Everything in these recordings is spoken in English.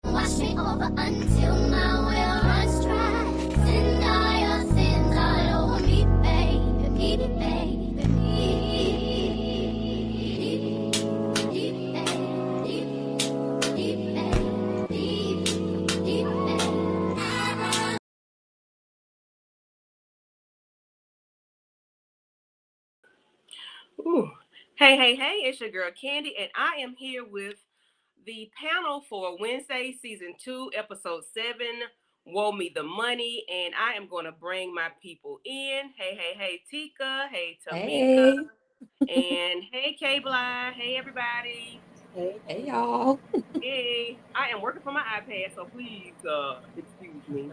Wash me over until my well runs dry. Send all your sins all over me, baby, baby, baby, Ooh. Hey, it's your girl Candy, and I am here with the panel for Wednesday Season 2, Episode 7, Woe Me the Money, and I am going to bring my people in. Hey, Tika. Hey, Tamika. And hey, K-Bly. Hey, everybody. Hey, y'all. Hey, I am working from my iPad, so please excuse me.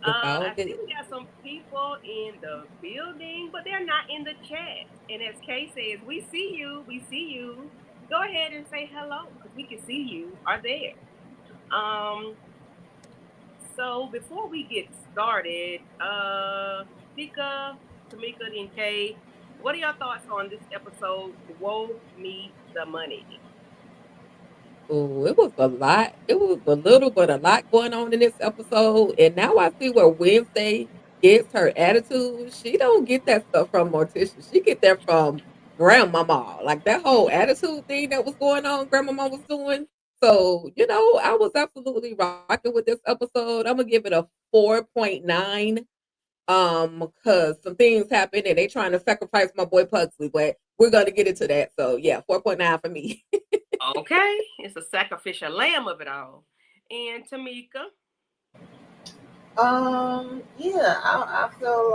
It's all I see good. we got some people in the building, but they're not in the chat. And as Kay says, we see you. We see you. Go ahead and say hello because we can see you are there. Um, so before we get started, Tika, Tamika, and Kay, what are your thoughts on this episode? Woe Me the Money. Oh, it was a lot. It was a little, but a lot going on in this episode. And now I see where Wednesday gets her attitude. She don't get that stuff from Morticia. She get that from Grandmama. Like that whole attitude thing that was going on, Grandmama was doing. So, I was absolutely rocking with this episode. I'm gonna give it a 4.9. Because some things happened and they trying to sacrifice my boy Pugsley, but we're gonna get into that. So yeah, 4.9 for me. Okay, it's a sacrificial lamb of it all. And Tamika. Yeah, I feel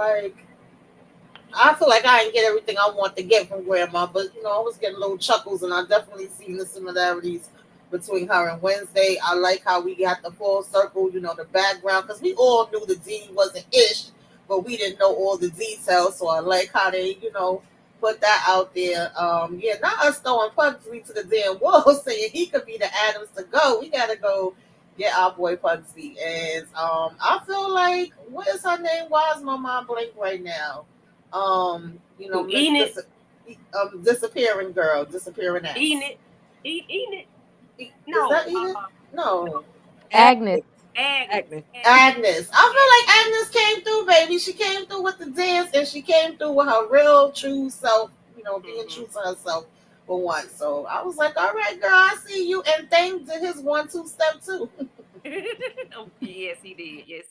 like I didn't get everything I want to get from Grandma, but I was getting little chuckles, and I definitely seen the similarities between her and Wednesday. I like how we got the full circle, the background, because we all knew the D wasn't ish, but we didn't know all the details. So I like how they, put that out there. Yeah, not us throwing Pugsley to the damn wall, saying he could be the Adams to go. We gotta go get our boy Pugsley, and I feel like what is her name? Why is my mind blank right now? Who Miss eating it? Disappearing girl, disappearing Eating ass. it? Eating it? Is No. that Edith? No. Agnes. Agnes. Agnes. Agnes. Yes. I feel like Agnes came through, baby. She came through with the dance, and she came through with her real true self, being Mm-hmm. true to herself for once. So I was like, all right, girl, I see you. And thanks to his 1-2 step too. Oh, yes, he did. Yes.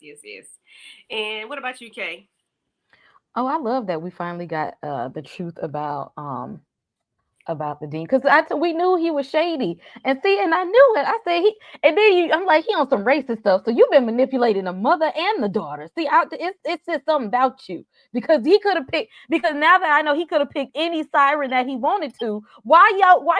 And what about you, Kay? Oh, I love that we finally got the truth about the dean because we knew he was shady and see and I knew it. I said he and then I'm like he on some racist stuff. So you've been manipulating the mother and the daughter. See, it's just something about you because he could have picked because now that I know he could have picked any siren that he wanted to. Why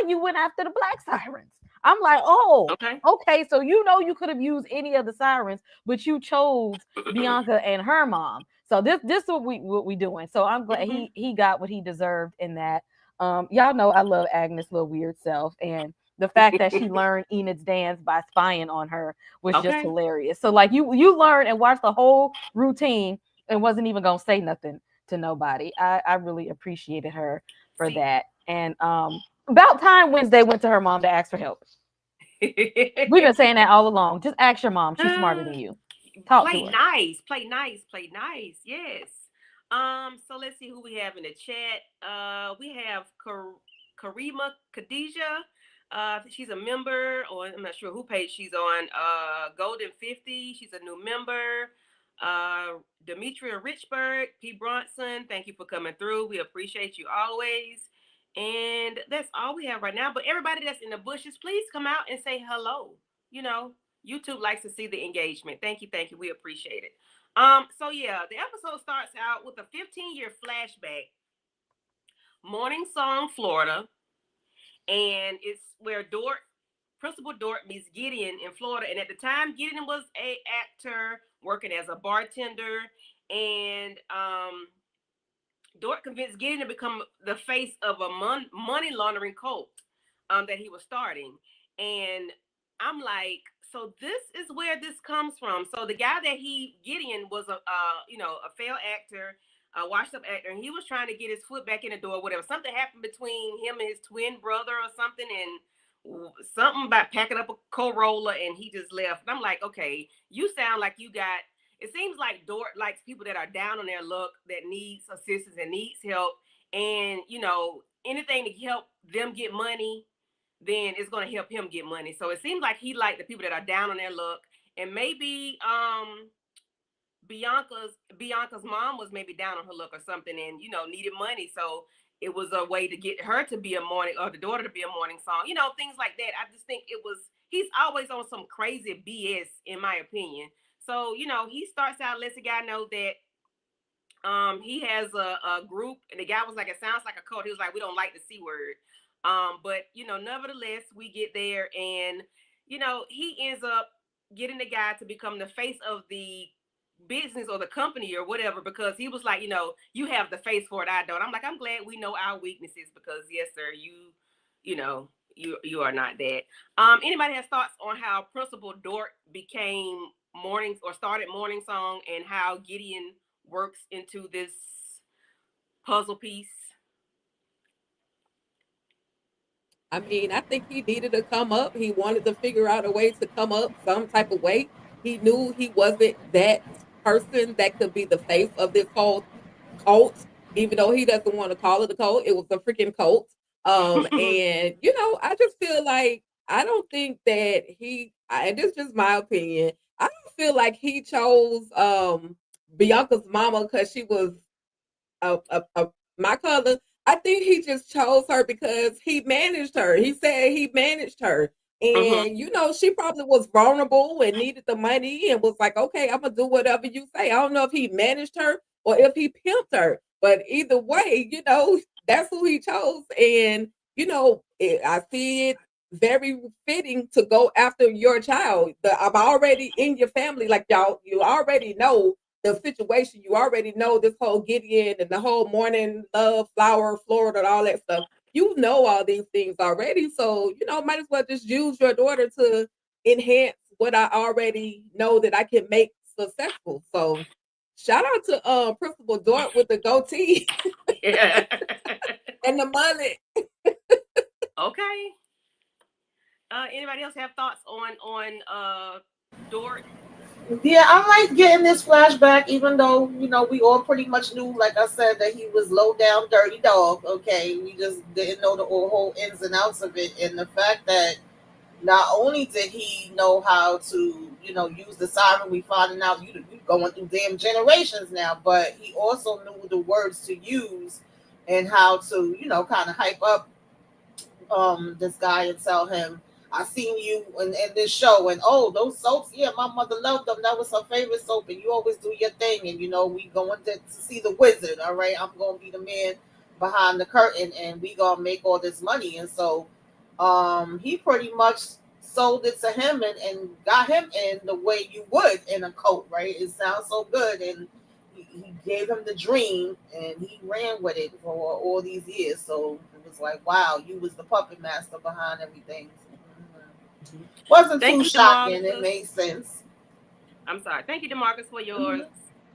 you went after the black sirens? I'm like, oh, Okay. okay. So you could have used any of the sirens, but you chose Bianca and her mom. So this is what we doing. So I'm glad Mm-hmm. he got what he deserved in that. Y'all know I love Agnes' little weird self, and the fact that she learned Enid's dance by spying on her was just Okay. hilarious. So like you learned and watched the whole routine and wasn't even gonna say nothing to nobody. I really appreciated her for See. that. And about time Wednesday went to her mom to ask for help. We've been saying that all along. Just ask your mom. She's smarter Uh, than you. Talk to play her. nice. Play nice. Play nice. Yes. So let's see who we have in the chat. We have Karima Khadijah. She's a member, or I'm not sure who page she's on. Golden 50, she's a new member. Demetria Richburg, P. Bronson, thank you for coming through. We appreciate you always. And that's all we have right now. But everybody that's in the bushes, please come out and say hello. You know, YouTube likes to see the engagement. Thank you, thank you. We appreciate it. So yeah, the episode starts out with a 15-year flashback. Morning Song, Florida, and it's where Principal Dort meets Gideon in Florida. And at the time, Gideon was a actor working as a bartender, and Dort convinced Gideon to become the face of a money laundering cult that he was starting. And I'm like, so this is where this comes from. So the guy that Gideon was a failed actor, a washed up actor, and he was trying to get his foot back in the door, whatever. Something happened between him and his twin brother or something, and something about packing up a Corolla, and he just left. And I'm like, okay, you sound like you got. It seems like Dort likes people that are down on their luck, that needs assistance and needs help, and anything to help them get money, then it's going to help him get money. So it seems like he liked the people that are down on their luck, and maybe Bianca's mom was maybe down on her luck or something, and needed money, so it was a way to get her to be a morning, or the daughter to be a morning song, things like that. I just think he's always on some crazy BS, in my opinion. So he starts out, lets the guy know that he has a group, and the guy was like, it sounds like a cult. He was like, we don't like the C word. But nevertheless, we get there, and he ends up getting the guy to become the face of the business or the company or whatever, because he was like, you have the face for it, I don't. I'm like, I'm glad we know our weaknesses, because yes, sir, you are not that. Anybody has thoughts on how Principal Dort became mornings, or started Morning Song, and how Gideon works into this puzzle piece? I mean, I think he needed to come up. He wanted to figure out a way to come up some type of way. He knew he wasn't that person that could be the face of this whole cult, even though he doesn't want to call it a cult. It was a freaking cult. And I just feel like I don't think that and this is just my opinion. I don't feel like he chose Bianca's mama because she was my cousin. I think he just chose her because he managed her. He said he managed her. Mhm. And she probably was vulnerable and needed the money and was like, okay, I'm gonna do whatever you say. I don't know if he managed her or if he pimped her, but either way, that's who he chose. And I see it very fitting to go after your child. I'm already in your family, like y'all. You already know the situation. You already know this whole Gideon and the whole morning love, flower, Florida, and all that stuff. You know all these things already. So, might as well just use your daughter to enhance what I already know that I can make successful. So shout out to Principal Dort with the goatee Yeah. and the mullet. Okay. Anybody else have thoughts on Dort? Yeah, I like getting this flashback, even though we all pretty much knew, like I said, that he was low down, dirty dog. Okay, we just didn't know the whole ins and outs of it, and the fact that not only did he know how to use the siren, we finding out you going through damn generations now, but he also knew the words to use and how to kind of hype up this guy and tell him, I seen you in this show, and oh, those soaps, yeah, my mother loved them. That was her favorite soap, and you always do your thing. And we going to see the wizard. All right, I'm gonna be the man behind the curtain, and we gonna make all this money. And so, he pretty much sold it to him and got him in the way you would in a cult, right? It sounds so good, and he gave him the dream and he ran with it for all these years. So it was like, wow, you was the puppet master behind everything. Mhm. Wasn't Thank too you, shocking. It Demarcus. made sense. I'm sorry. Thank you, Demarcus, for your Mhm.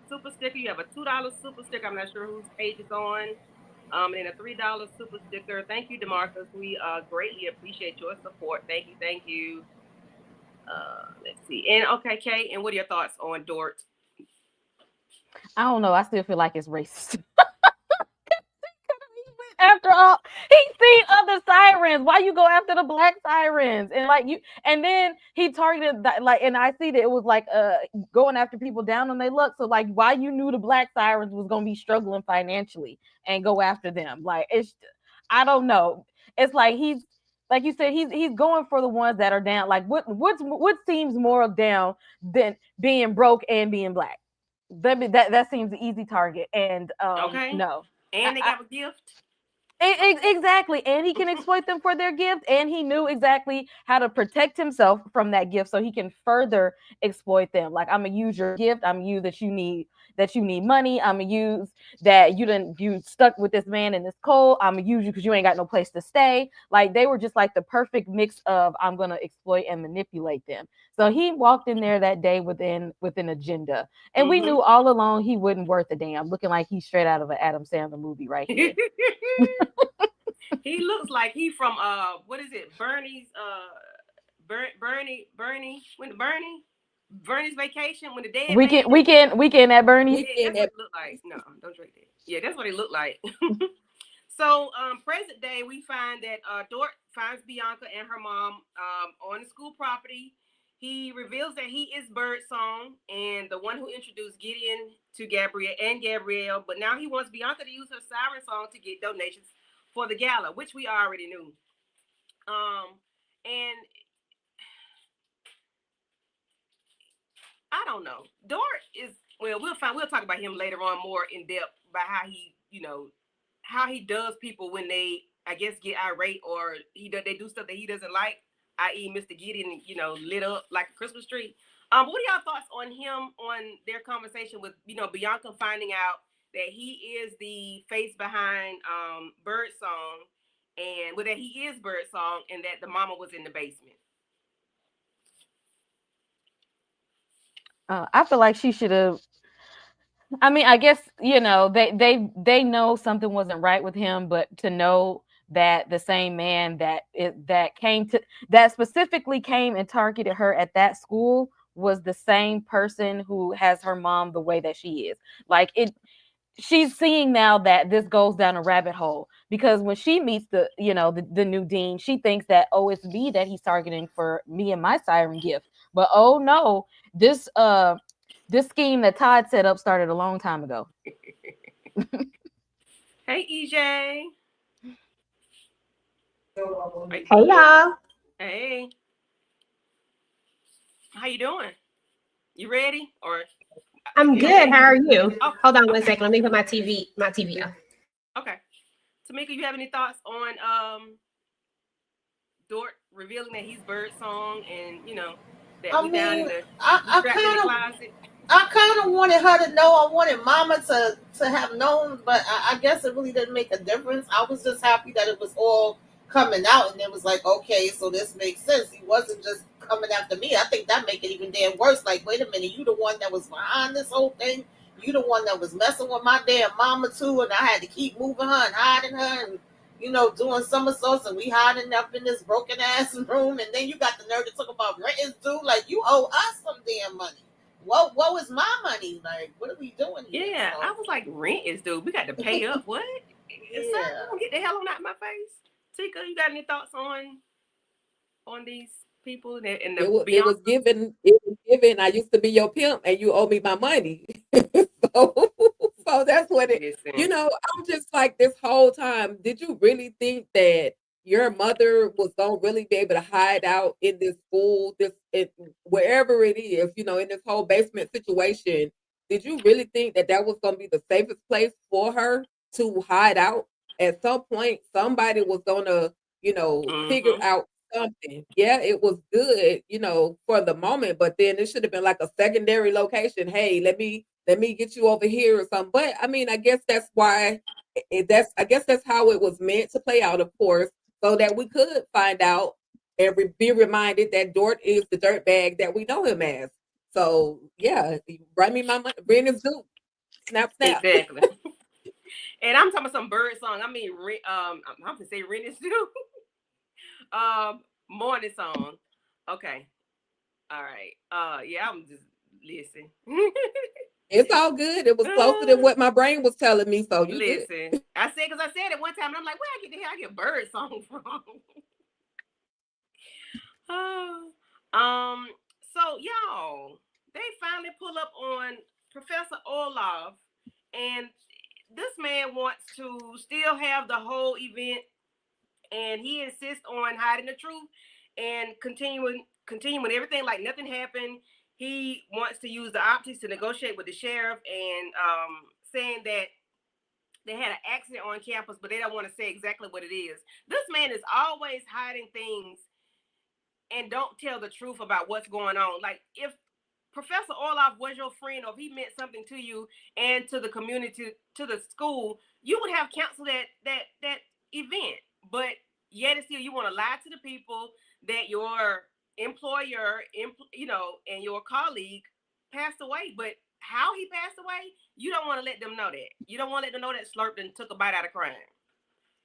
super sticker. You have a $2 super sticker. I'm not sure whose page it's on. And a $3 super sticker. Thank you, Demarcus. We greatly appreciate your support. Thank you, thank you. Let's see. And okay, Kay, and what are your thoughts on Dort? I don't know. I still feel like it's racist. After all, he seen other sirens. Why you go after the black sirens? And like you, and then he targeted that, like, and I see that it was like going after people down on their luck. So like, why you knew the black sirens was gonna be struggling financially and go after them? Like it's, I don't know. It's like he's like you said, he's going for the ones that are down. Like what seems more down than being broke and being black? That seems an easy target. And Okay. no. And they got a gift. Exactly. And he can exploit them for their gift. And he knew exactly how to protect himself from that gift so he can further exploit them. Like, I'm gonna use your gift, I'm gonna use that you need money, I'm gonna use that you stuck with this man in this cold, I'm gonna use you because you ain't got no place to stay. Like they were just like the perfect mix of I'm gonna exploit and manipulate them. So he walked in there that day with an agenda. And we knew all along he wasn't worth a damn, looking like he's straight out of an Adam Sandler movie right here. He looks like he from what is it? Bernie's Bernie's Vacation when the dead man. Weekend at Bernie's. Yeah, that's what it looked like. No, don't drink that. Yeah, that's what it looked like. So present day we find that Dort finds Bianca and her mom on the school property. He reveals that he is Birdsong and the one who introduced Gideon to Gabrielle, but now he wants Bianca to use her siren song to get donations for the gala, which we already knew. And I don't know. Dort is, well, we'll talk about him later on more in depth about how he, how he does people when they, I guess, get irate or they do stuff that he doesn't like, i.e. Mr. Gideon, lit up like a Christmas tree. What are y'all thoughts on him, on their conversation with, Bianca finding out that he is the face behind Birdsong, and that he is Birdsong, and that the mama was in the basement? I feel like she should have. I mean, I guess they know something wasn't right with him, but to know that the same man that specifically came and targeted her at that school was the same person who has her mom the way that she is. Like she's seeing now that this goes down a rabbit hole, because when she meets the new dean, she thinks that, oh, it's me that he's targeting for me and my siren gift. But oh no, this scheme that Todd set up started a long time ago. Hey, EJ. Hey y'all. Hey. How you doing? You ready? Or I'm good. How are you? Oh, hold on one second. Let me put my TV off. Okay. Tamika, you have any thoughts on Dort revealing that he's Birdsong and that down in the closet? I kind of wanted her to know. I wanted Mama to have known, but I guess it really didn't make a difference. I was just happy that it was all coming out, and it was like, okay, so this makes sense. He wasn't just coming after me. I think that make it even damn worse. Like, wait a minute, you the one that was behind this whole thing. You the one that was messing with my damn mama too, and I had to keep moving her and hiding her, and doing somersaults, and we hiding up in this broken ass room, and then you got the nerve to talk about rent is due. Like, you owe us some damn money. What was my money? Like, what are we doing here? Yeah, I was like, rent is due. We got to pay up. What? Yeah. Get the hell on out of my face. Tika, you got any thoughts on these people and the it was given. I used to be your pimp, and you owe me my money. so that's what it. I'm just like, this whole time, did you really think that your mother was gonna really be able to hide out in this school, wherever it is, in this whole basement situation? Did you really think that was gonna be the safest place for her to hide out? At some point, somebody was gonna, figure out something. Yeah, it was good, for the moment, but then it should have been like a secondary location. Hey, let me get you over here or something. But I mean, I guess that's why I guess that's how it was meant to play out, of course, so that we could find out and be reminded that Dort is the dirtbag that we know him as. So yeah, bring me my money. Rent is due. Snap, snap. Exactly. And I'm talking about some Birdsong. I mean, I'm gonna say rent is due. Morning song. Okay. All right. Yeah, I'm just listen. It's all good. It was closer than what my brain was telling me, so you good. Listen, I said it one time, and I'm like, where I get the hell I get bird song from? Oh, so y'all, they finally pull up on Professor Olaf, and this man wants to still have the whole event, and he insists on hiding the truth and continuing everything like nothing happened. He wants to use the optics to negotiate with the sheriff, and saying that they had an accident on campus, but they don't want to say exactly what it is. This man is always hiding things and don't tell the truth about what's going on. Like, if Professor Orloff was your friend, or if he meant something to you and to the community, to the school, you would have canceled that event. But yet and still, you want to lie to the people that your employer, and your colleague passed away. But how he passed away, you don't want to let them know that. You don't want to let them know that Slurped and took a bite out of crime.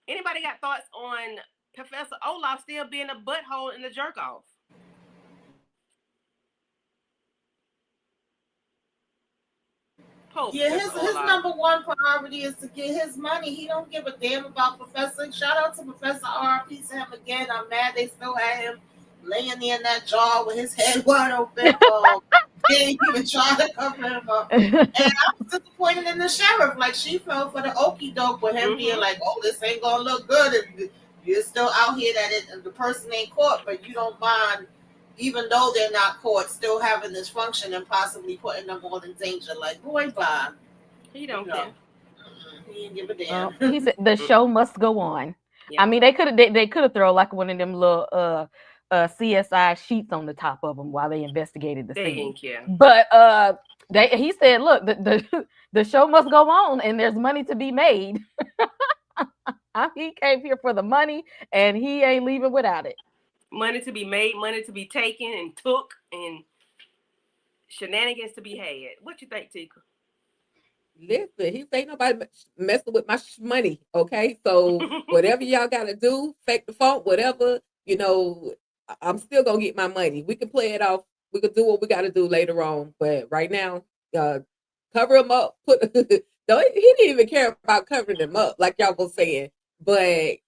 Anybody got thoughts on Professor Olaf still being a butthole in the jerk off? Yeah, his number one priority is to get his money. He don't give a damn about Professor. Shout out to Professor R.I.P. to him again. I'm mad they still had him laying there in that jar with his head wide open. They didn't even try to cover him up. And I was disappointed in the sheriff. Like, she fell for the okie doke with him being like, oh, this ain't gonna look good. You're still out here the person ain't caught, but you don't mind, even though they're not caught, still having this function and possibly putting them all in danger. Like, boy, bye. He don't care. He didn't give a damn. He said the show must go on. Yeah. I mean, they could have thrown like one of them little CSI sheets on the top of them while they investigated the scene. Didn't care. But he said, look, the show must go on, and there's money to be made. He came here for the money, and he ain't leaving without it. Money to be made, money to be taken and took, and shenanigans to be had. What you think, Tika? Listen, he ain't nobody messing with my money, okay? So whatever y'all got to do, fake the funk, whatever, I'm still going to get my money. We can play it off. We can do what we got to do later on. But right now, cover him up. He didn't even care about covering him up, like y'all was saying. But,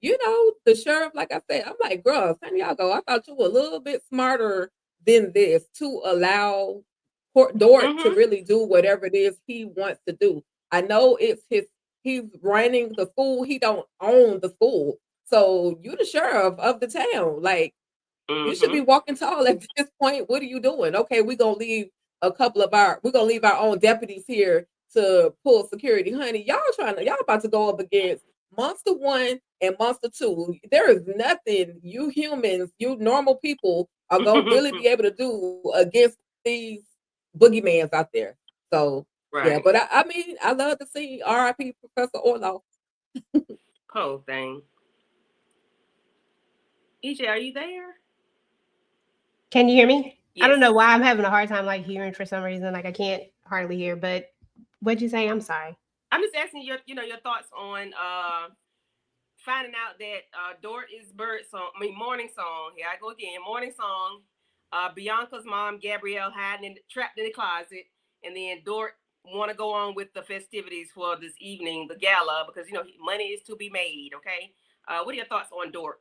the sheriff, like I said, I'm like, girl, time y'all go. I thought you were a little bit smarter than this to allow Dort to really do whatever it is he wants to do. I know he's running the school. He don't own the school. So you the sheriff of the town. Like, you should be walking tall at this point. What are you doing? Okay, we're gonna leave our own deputies here to pull security. Honey, y'all about to go up against Monster 1 and Monster 2. There is nothing you humans, you normal people are gonna really be able to do against these boogeymans out there. So yeah, but I mean, I love to see R.I.P. Professor Orloff. Whole thing. EJ, are you there? Can you hear me? Yes. I don't know why I'm having a hard time hearing for some reason. I can't hardly hear. But what'd you say? I'm sorry. I'm just asking your thoughts on finding out that Dort is morning song. Here I go again. Morning song. Bianca's mom, Gabrielle, trapped in the closet, and then Dort want to go on with the festivities for this evening, the gala, because money is to be made. Okay, what are your thoughts on Dort?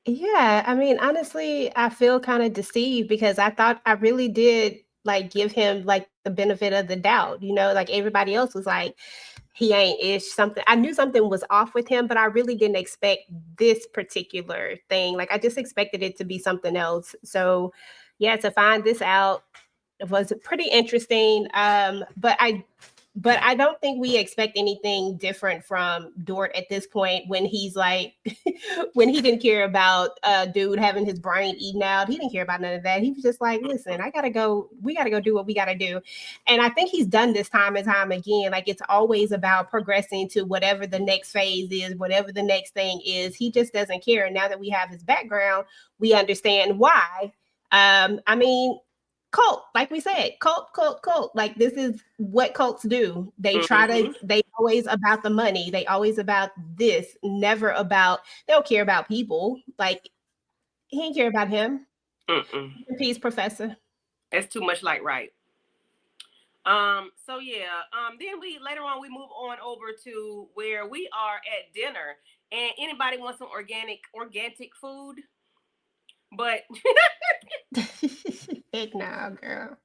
Yeah, I mean, honestly, I feel kind of deceived because I thought I really did give him the benefit of the doubt. Everybody else was like, he ain't ish something. I knew something was off with him, but I really didn't expect this particular thing. I just expected it to be something else. So yeah, to find this out was pretty interesting. But I don't think we expect anything different from Dort at this point when he's when he didn't care about dude having his brain eaten out. He didn't care about none of that. He was just like, listen, we gotta go do what we gotta do. And I think he's done this time and time again. It's always about progressing to whatever the next phase is, whatever the next thing is. He just doesn't care. And now that we have his background, we understand why. I mean, cult, like we said, cult. This is what cults do. They they always about the money. They always about this, never about, they don't care about people. He ain't care about him. Peace, Professor. That's too much right. So yeah. Then we later on we move on over to where we are at dinner, and anybody wants some organic food, but Heck nah, girl.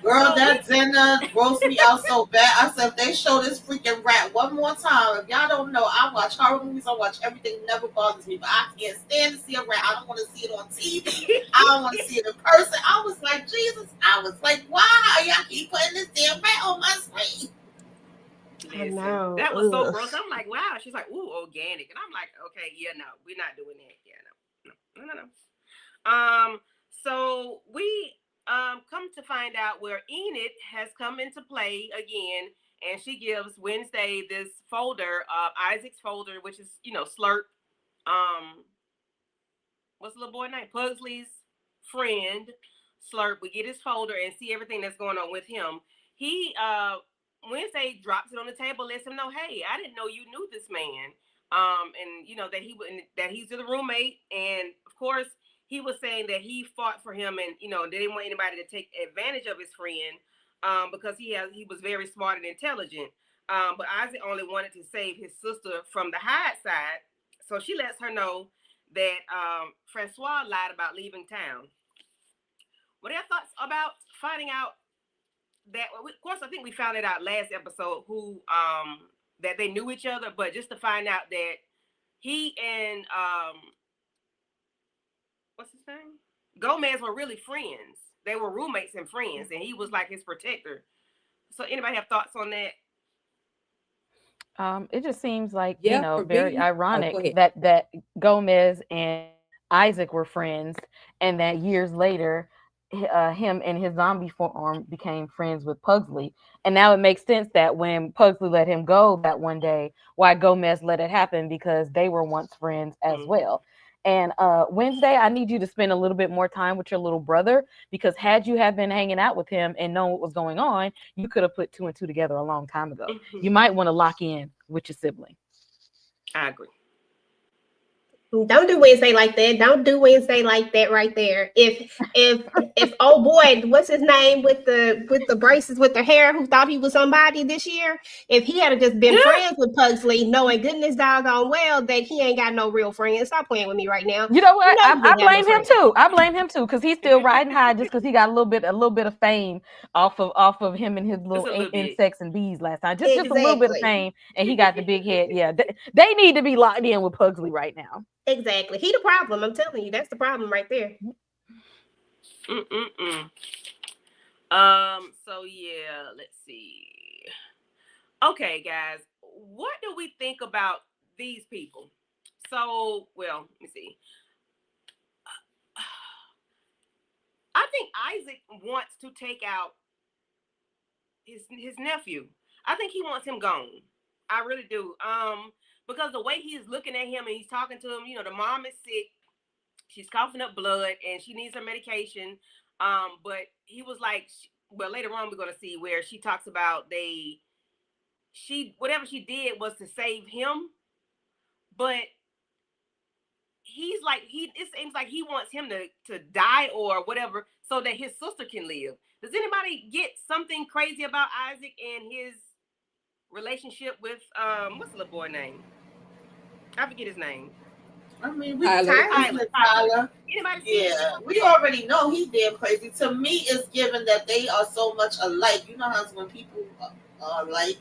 Girl, so we that dinner roast me out so bad. I said, if they show this freaking rat one more time, if y'all don't know, I watch horror movies, I watch everything, never bothers me, but I can't stand to see a rat. I don't want to see it on TV. I don't want to see it in person. I was like, Jesus, I was like, why y'all keep putting this damn rat on my screen? I listen, know. that was so Ugh. gross. I'm like, wow. She's like, ooh, organic, and I'm like, okay, yeah, no, we're not doing that. Yeah, no, no, no, no. So we come to find out where Enid has come into play again, and she gives Wednesday this folder, Isaac's folder, which is Slurp. Um, what's the little boy name? Pugsley's friend, Slurp. We get his folder and see everything that's going on with him. He Wednesday drops it on the table, lets him know, hey, I didn't know you knew this man. And that that he's the roommate, and of course he was saying that he fought for him, and they didn't want anybody to take advantage of his friend, because he was very smart and intelligent. But Isaac only wanted to save his sister from the Hyde side, so she lets her know that Francois lied about leaving town. What are your thoughts about finding out that? Of course, I think we found it out last episode who that they knew each other, but just to find out that he and what's his name, Gomez, were really friends. They were roommates and friends, and he was like his protector. So, anybody have thoughts on that? It just seems like, Yeah, for very me. Oh, go ironic ahead. that Gomez and Isaac were friends, and that years later, him and his zombie form became friends with Pugsley. And now it makes sense that when Pugsley let him go that one day, why Gomez let it happen, because they were once friends as Mm-hmm. well. And Wednesday, I need you to spend a little bit more time with your little brother, because had you have been hanging out with him and known what was going on, you could have put two and two together a long time ago. You Mm-hmm. might want to lock in with your sibling. I agree. Don't do Wednesday like that. Don't do Wednesday like that right there. If oh boy, what's his name with the braces with the hair, who thought he was somebody this year? If he had just been friends with Pugsley, knowing goodness doggone well that he ain't got no real friends. Stop playing with me right now. You know You what? know he I didn't have no blame him friends. too. I blame him too, because he's still riding high, just because he got a little bit of fame off of him and his Just little a little bit. insects and bees last time. Just a little bit of Exactly. fame, and he got the big head. Yeah, they need to be locked in with Pugsley right now. Exactly. He the problem. I'm telling you, that's the problem right there. Mm-mm-mm. So yeah, let's see. Okay, guys, what do we think about these people? So, well, let me see. I think Isaac wants to take out his nephew. I think he wants him gone. I really do. Because the way he's looking at him and he's talking to him, the mom is sick. She's coughing up blood and she needs her medication. But he was like, well, later on we're gonna see where she talks about she whatever she did was to save him, but he's like it seems like he wants him to die or whatever so that his sister can live. Does anybody get something crazy about Isaac and his relationship with what's the little boy name? I forget his name. I mean, we Tyler. Tyler. Tyler. Tyler, Tyler. Tyler. Anybody see anything Yeah, on we that? already know he's damn crazy. To me, it's given that they are so much alike. You know how when people are alike,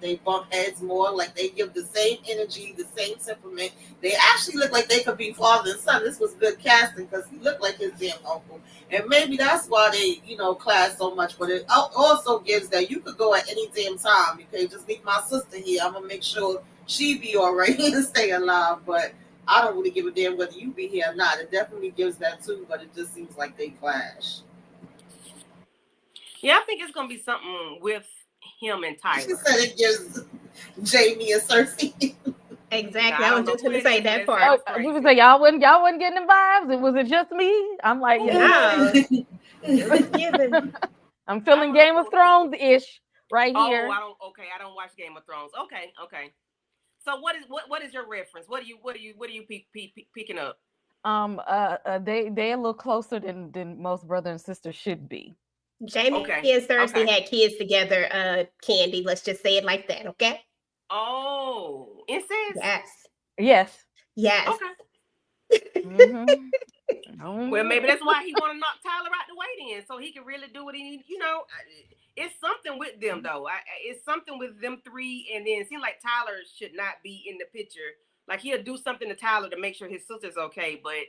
they bump heads more. Like they give the same energy, the same temperament. They actually look like they could be father and son. This was good casting because he looked like his damn uncle, and maybe that's why they, clash so much. But it also gives that you could go at any damn time. You can just leave my sister here. I'm gonna make sure she be all right and stay alive. But I don't really give a damn whether you be here or not. It definitely gives that too, but it just seems like they clash. Yeah, I think it's gonna be something with him and She Tyler. said it gives Jamie and Cersei. Exactly. Now, I I don't was know just who gonna it say is, but that that part. Oh, sounds you would crazy. say y'all wasn't getting the vibes. Was it just me? I'm like, yeah, No, it was given. I'm I feeling don't know Game of who it is. Thrones ish right Oh, here. I don't watch Game of Thrones. Okay, okay. So what is your reference? What are you picking up? They a little closer than most brother and sister should be. Jamie Okay. and Cersei Okay. had kids together, Candy. Let's just say it like that, okay? Oh, incest. Yes. Yes. Yes. Okay. Mm-hmm. Well, maybe Oh, that's why he want to knock Tyler out the way then, so he can really do what he needs. It's something with them though. It's something with them three, and then it seems like Tyler should not be in the picture. Like he'll do something to Tyler to make sure his sister's okay, but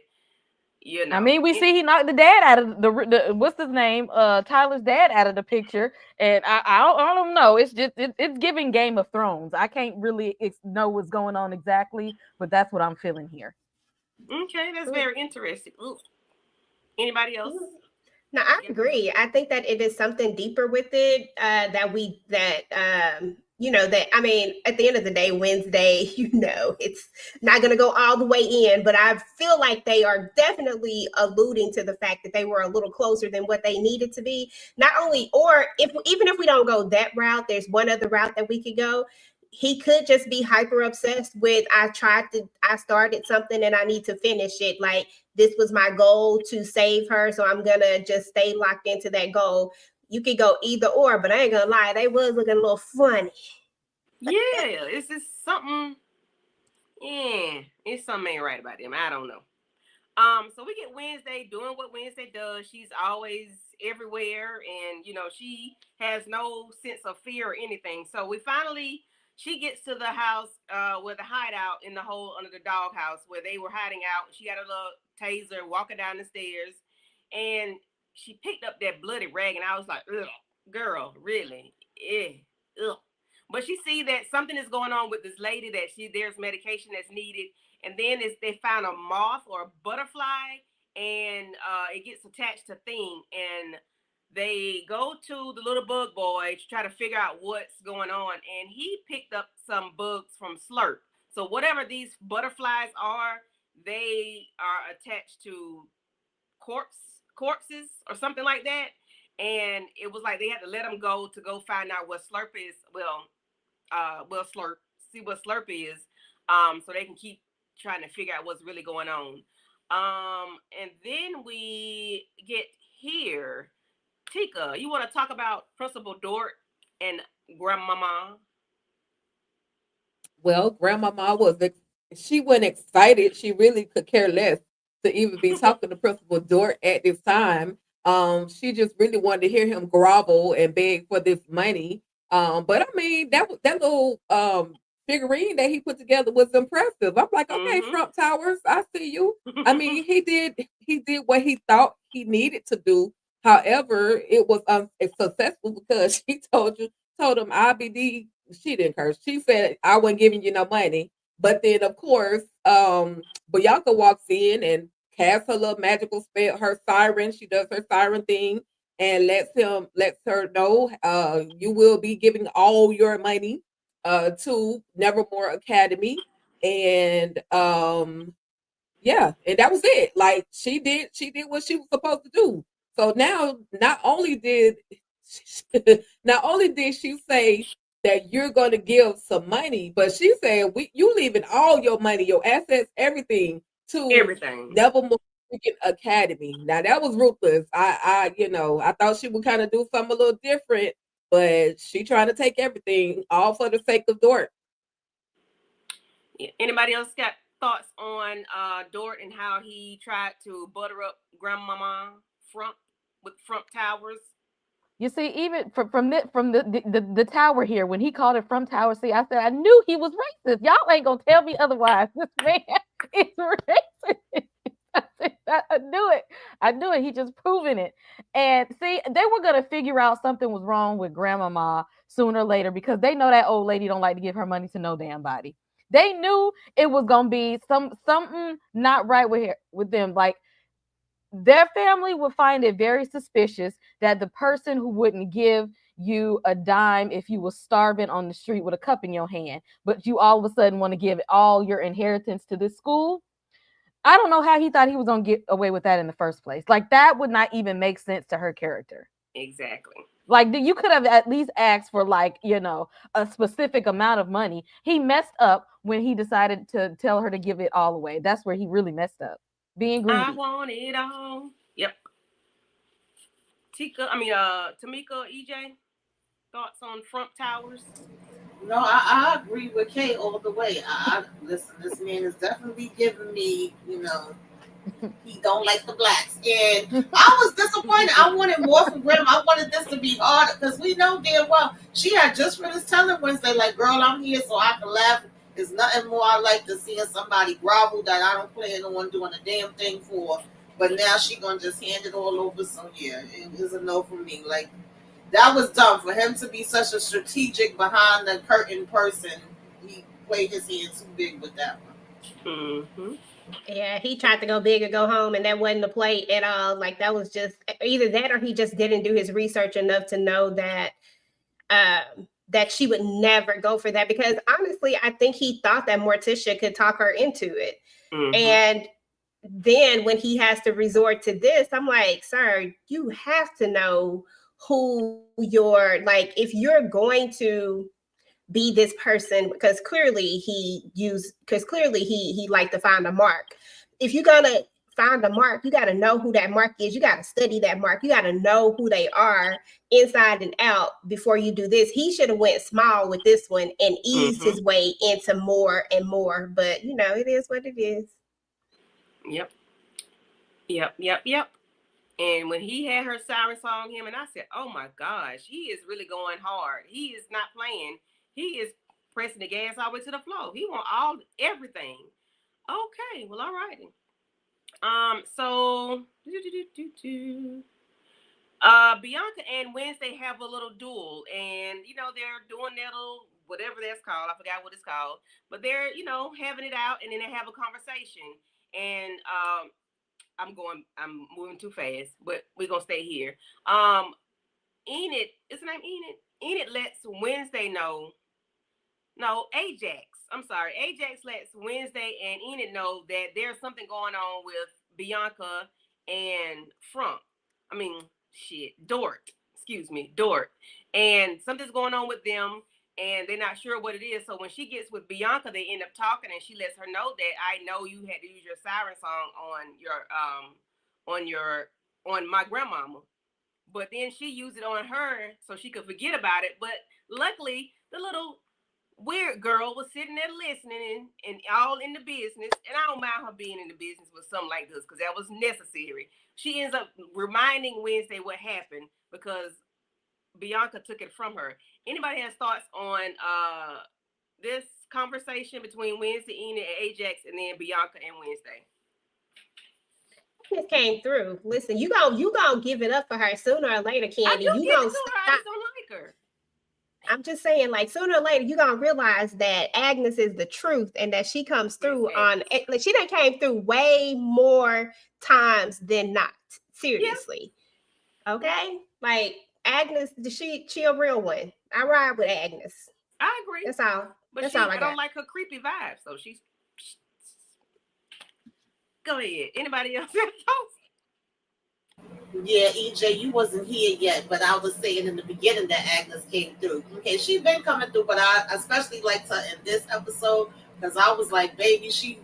I mean, we it, see he knocked the dad out of the what's his name, Tyler's dad out of the picture, and I don't know. It's just it's giving Game of Thrones. I can't really know what's going on exactly, but that's what I'm feeling here. okay, that's Mm, very interesting. Ooh. Anybody else? mm. No, I Yeah. agree. I think that it is something deeper with it that I mean, at the end of the day, Wednesday, it's not going to go all the way in, but I feel like they are definitely alluding to the fact that they were a little closer than what they needed to be. Not only, or if even if we don't go that route, there's one other route that we could go. He could just be hyper obsessed with I started something and I need to finish it. Like this was my goal to save her, so I'm gonna just stay locked into that goal. You could go either or, but I ain't gonna lie, they was looking a little funny. Yeah, it's just something. Yeah, it's something ain't right about them. I don't know. So we get Wednesday doing what Wednesday does. She's always everywhere, and she has no sense of fear or anything. So she gets to the house, with the hideout in the hole under the doghouse where they were hiding out. She got a little taser walking down the stairs, and she picked up that bloody rag, and I was like, ugh, girl, really? Ugh. But she see that something is going on with this lady, that there's medication that's needed, and then they found a moth or a butterfly, and it gets attached to thing, and they go to the little bug boy to try to figure out what's going on, and he picked up some bugs from Slurp. So whatever these butterflies are, they are attached to corpses or something like that, and it was like they had to let them go to go find out what Slurp is. Slurp, see what Slurp is, so they can keep trying to figure out what's really going on. And then we get here. Tika, you want to talk about Principal Dort and Grandmama? Well, Grandmama she wasn't excited. She really could care less to even be talking to Principal Dort at this time. She just really wanted to hear him grovel and beg for this money. But I mean, that little figurine that he put together was impressive. I'm like, okay, Mm-hmm. Trump Towers, I see you. I mean, he did what he thought he needed to do. However, it was successful because she told him IBD. She didn't curse. She said I wasn't giving you no money. But then of course, Bianca walks in and casts her little magical spell, her siren. She does her siren thing and lets her know you will be giving all your money to Nevermore Academy. And yeah, and that was it. Like she did what she was supposed to do. So now not only did she say that you're going to give some money, but she said you leaving all your money, your assets, everything to Everything. Nevermore freaking Academy. Now that was ruthless. I thought she would kind of do something a little different, but she trying to take everything all for the sake of Dort. Yeah. Anybody else got thoughts on Dort and how he tried to butter up Grandmama Frump with Frump Towers? You see, even from the tower here, when he called it from Tower C, I said I knew he was racist. Y'all ain't gonna tell me otherwise. This man is racist. I knew it. I knew it. He just proven it. And see, they were gonna figure out something was wrong with Grandmama sooner or later because they know that old lady don't like to give her money to no damn body. They knew it was gonna be something not right with them. Like their family would find it very suspicious that the person who wouldn't give you a dime if you were starving on the street with a cup in your hand, but you all of a sudden want to give all your inheritance to this school. I don't know how he thought he was going to get away with that in the first place. Like that would not even make sense to her character. Exactly. Like you could have at least asked for like, a specific amount of money. He messed up when he decided to tell her to give it all away. That's where he really messed up. Being I greedy. want it all. Yep. Tamika, EJ, thoughts on Front Towers? No, I agree with Kay all the way. Listen, this man is definitely giving me, he don't like the blacks. And I was disappointed. I wanted more from Graham. I wanted this to be harder because we know damn well she had just finished telling Wednesday, like, girl, I'm here so I can laugh. There's nothing more I like than seeing somebody grovel that I don't plan on doing a damn thing for. But now she gonna just hand it all over. So yeah, it was a no for me. Like that was dumb for him to be such a strategic behind the curtain person. He played his hand too big with that one. Mm-hmm. Yeah, he tried to go big or go home, and that wasn't the play at all. Like that was just either that or he just didn't do his research enough to know that she would never go for that. Because honestly, I think he thought that Morticia could talk her into it. Mm-hmm. And then when he has to resort to this, I'm like, sir, you have to know who you're like. If you're going to be this person, because clearly he liked to find a mark. If you're gonna find a mark, you got to know who that mark is. You got to study that mark. You got to know who they are inside and out before you do this. He should have went small with this one and eased his way into more and more. But it is what it is. Yep. And when he had her siren song him, and I said, oh my gosh, he is really going hard. He is not playing. He is pressing the gas all the way to the floor. He want everything. Okay, well, all righty. So Bianca and Wednesday have a little duel, and they're doing their little whatever that's called. I forgot what it's called, but they're having it out, and then they have a conversation. And I'm moving too fast, but we're gonna stay here. Enid, is the name Enid? Enid lets Wednesday know. No, Ajax. I'm sorry. Ajax lets Wednesday and Enid know that there's something going on with Bianca and Front. Dort. Excuse me, Dort. And something's going on with them, and they're not sure what it is. So when she gets with Bianca, they end up talking, and she lets her know that I know you had to use your siren song on my grandmama. But then she used it on her so she could forget about it. But luckily, the little weird girl was sitting there listening and all in the business. And I don't mind her being in the business with something like this because that was necessary. She ends up reminding Wednesday what happened because Bianca took it from her. Anybody has thoughts on this conversation between Wednesday, Enid, and Ajax, and then Bianca and Wednesday? Just came through. Listen, you gonna give it up for her sooner or later, Candy. I do give it to her. I just don't like her. I'm just saying, like, sooner or later, you're gonna realize that Agnes is the truth and that she comes through on like she done came through way more times than not. Seriously. Yeah. Okay? Like Agnes, she a real one. I ride with Agnes. I agree. That's all. But That's all I don't like her creepy vibe, so she's go ahead. Anybody else have thoughts? Yeah, EJ, you wasn't here yet, but I was saying in the beginning that Agnes came through. Okay, she been coming through, but I especially liked her in this episode because I was like, baby, she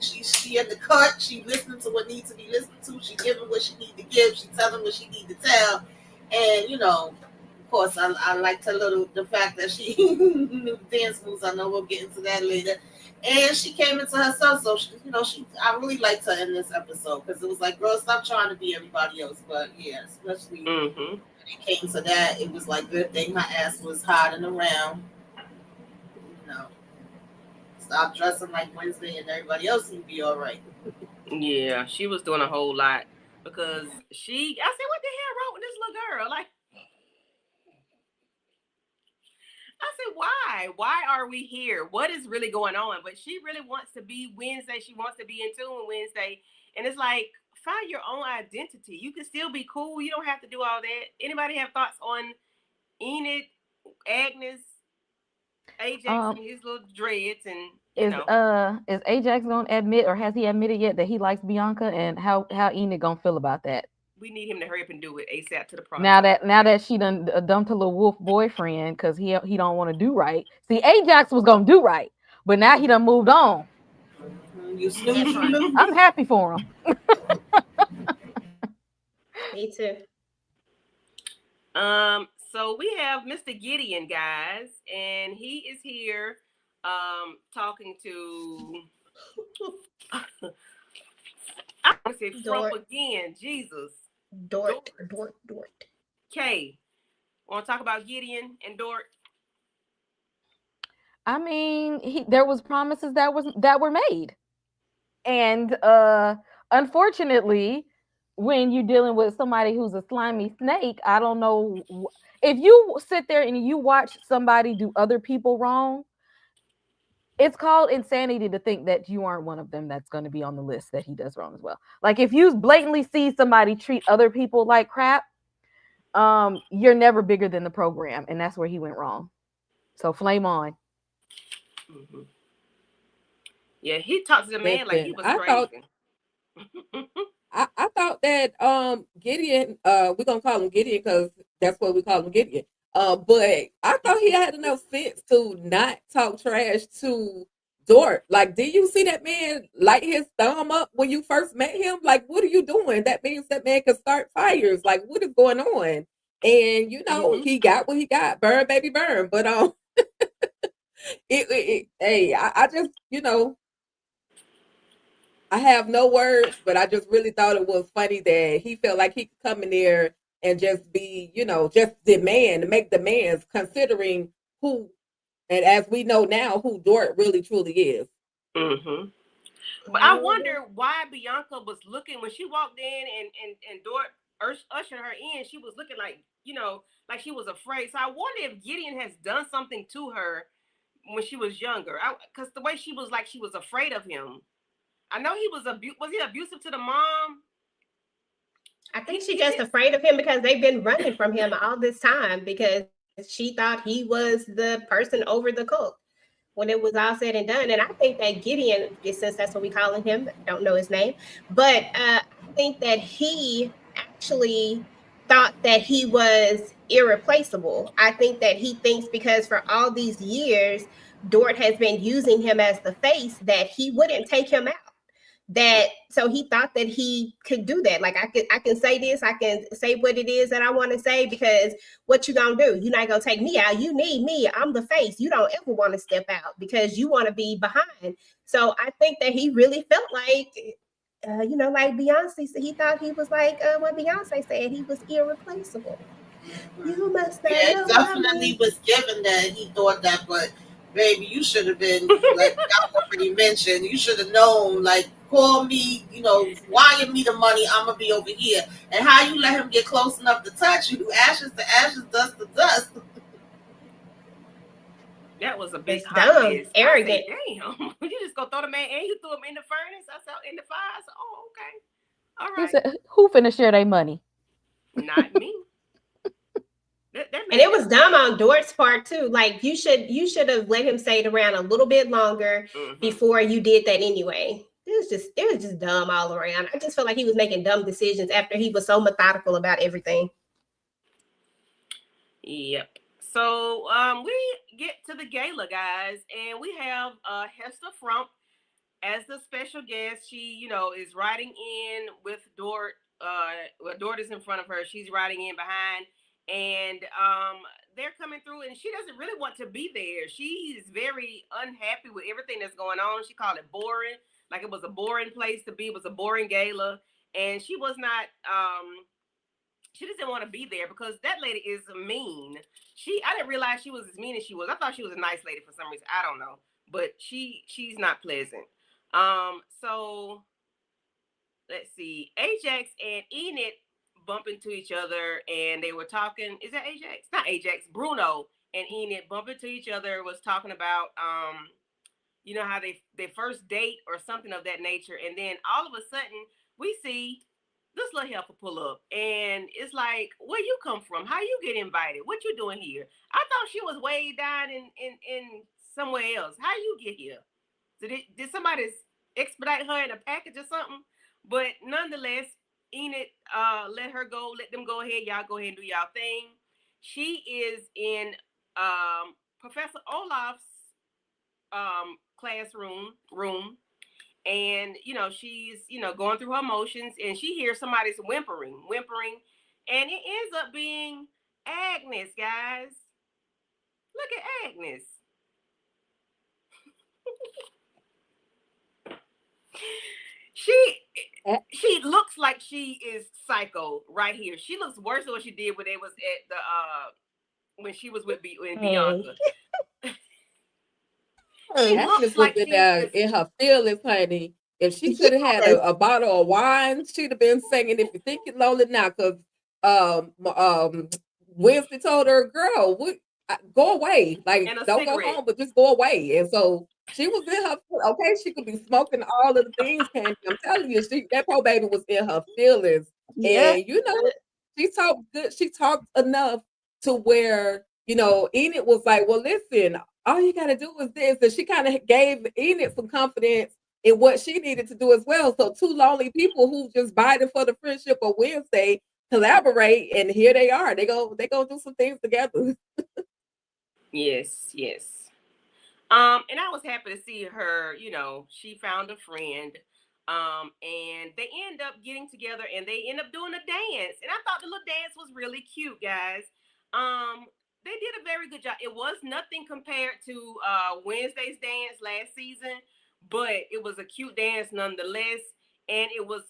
in the cut. She listening to what needs to be listened to. She giving what she need to give. She telling what she need to tell. And of course, I liked her the fact that she knew dance moves. I know we'll get into that later. And she came into herself, so I really liked her in this episode because it was like, girl, stop trying to be everybody else. But yeah, especially when it came to that, it was like, good thing my ass was hiding around. Stop dressing like Wednesday, and everybody else would be all right. Yeah, she was doing a whole lot because I said, what the hell wrong with this little girl? Like, I said, why? Why are we here? What is really going on? But she really wants to be Wednesday. She wants to be in tune Wednesday. And it's like, find your own identity. You can still be cool. You don't have to do all that. Anybody have thoughts on Enid, Agnes, Ajax, and his little dreads? And is Ajax gonna admit, or has he admitted yet that he likes Bianca? And how Enid gonna feel about that? We need him to hurry up and do it ASAP to the project. Now that she done dumped her little wolf boyfriend because he don't want to do right. See, Ajax was gonna do right, but now he done moved on. I'm happy for him. Me too. So we have Mr. Gideon, guys, and he is here talking to I want to say Frump Dort, again, Jesus. Dort, Dort. Dort, Dort. Kay. Want to talk about Gideon and Dort? I mean, there was promises that were made, and unfortunately, when you're dealing with somebody who's a slimy snake, I don't know if you sit there and you watch somebody do other people wrong. It's called insanity to think that you aren't one of them that's going to be on the list that he does wrong as well. Like if you blatantly see somebody treat other people like crap, you're never bigger than the program, and that's where he went wrong. So flame on. Mm-hmm. Yeah, he talked to the man like he Listen, was I thought crazy. I thought that Gideon, we're gonna call him Gideon because that's what we call him, Gideon. But I thought he had enough sense to not talk trash to Dort. Like, did you see that man light his thumb up when you first met him? Like, what are you doing? That means that man can start fires. Like, what is going on? And Mm-hmm. he got what he got. Burn, baby, burn. But hey, I just I have no words, but I just really thought it was funny that he felt like he could come in there and just be, just make demands, considering who, and as we know now, who Dort really truly is. Mm-hmm. But I wonder why Bianca was looking when she walked in and Dort ushered her in. She was looking like like she was afraid. So I wonder if Gideon has done something to her when she was younger. Because the way she was like she was afraid of him. I know he was he abusive to the mom? I think she's just afraid of him because they've been running from him all this time because she thought he was the person over the cook when it was all said and done. And I think that Gideon, since that's what we calling him, don't know his name, but I think that he actually thought that he was irreplaceable. I think that he thinks because for all these years, Dort has been using him as the face that he wouldn't take him out, that so he thought that he could do that. Like I can say this, I can say what it is that I want to say, because what you gonna do? You're not gonna take me out. You need me. I'm the face. You don't ever want to step out because you want to be behind. So I think that he really felt like like Beyonce said, he thought he was like what Beyonce said, he was irreplaceable. You must not Yeah, it know my definitely name. was given that he thought that, but baby, you should have been like y'all already mentioned. You should have known, like, call me, wire me the money. I'm gonna be over here. And how you let him get close enough to touch you? Ashes to ashes, dust to dust. That was a big It's hot dumb, mess. I say, arrogant. damn, you just gonna throw the man and you threw him in the furnace. I said in the fire. I said, oh, okay. All He right. said, "Who finna share their money?" Not me. That And man, it that was was dumb crazy. on Dort's part too. Like you should have let him stay around a little bit longer Mm-hmm. before you did that anyway. It was just dumb all around. I just felt like he was making dumb decisions after he was so methodical about everything. Yep. So we get to the gala, guys, and we have Hester Frump as the special guest. She, is riding in with Dort. Dort is in front of her. She's riding in behind, and they're coming through, and she doesn't really want to be there. She is very unhappy with everything that's going on. She called it boring, like it was a boring place to be. It was a boring gala, and she was not. She doesn't want to be there because that lady is mean. I didn't realize she was as mean as she was. I thought she was a nice lady for some reason. I don't know, but she's not pleasant. So let's see. Ajax and Enid bump into each other, and they were talking. Is that Ajax? Not Ajax. Bruno and Enid bump into each other. Was talking about how they first date or something of that nature, and then all of a sudden we see this little helper pull up, and it's like, where you come from? How you get invited? What you doing here? I thought she was way down in somewhere else. How you get here? Did somebody expedite her in a package or something? But nonetheless, Enid let them go ahead. Y'all go ahead and do y'all thing. She is in Professor Olaf's classroom room, and she's going through her emotions, and she hears somebody's whimpering, and it ends up being Agnes, guys. Look at Agnes. She Eh, she looks like she is psycho right here. She looks worse than what she did when they was at the when she was with Hey. Bianca. She Hey. looks Agnes was like in she there is. in her feelings, honey. If she could have had Yes. a bottle of wine, she'd have been singing "If You Think You're Lonely Now." Because Wednesday told her, "Girl, go away. Like, And a don't go cigarette. home, but just go away." And so she was in her. Okay, she could be smoking all of the things, Candy. I'm telling you, that poor baby was in her feelings, Yeah. and she talked good. She talked enough to where Enid was like, "Well, listen, all you got to do is this." And she kind of gave Enid some confidence in what she needed to do as well. So two lonely people who just biting for the friendship of Wednesday collaborate, and here they are. They go do some things together. Yes, yes. And I was happy to see her, she found a friend. And they end up getting together and they end up doing a dance. And I thought the little dance was really cute, guys. They did a very good job. It was nothing compared to Wednesday's dance last season, but it was a cute dance nonetheless. And it was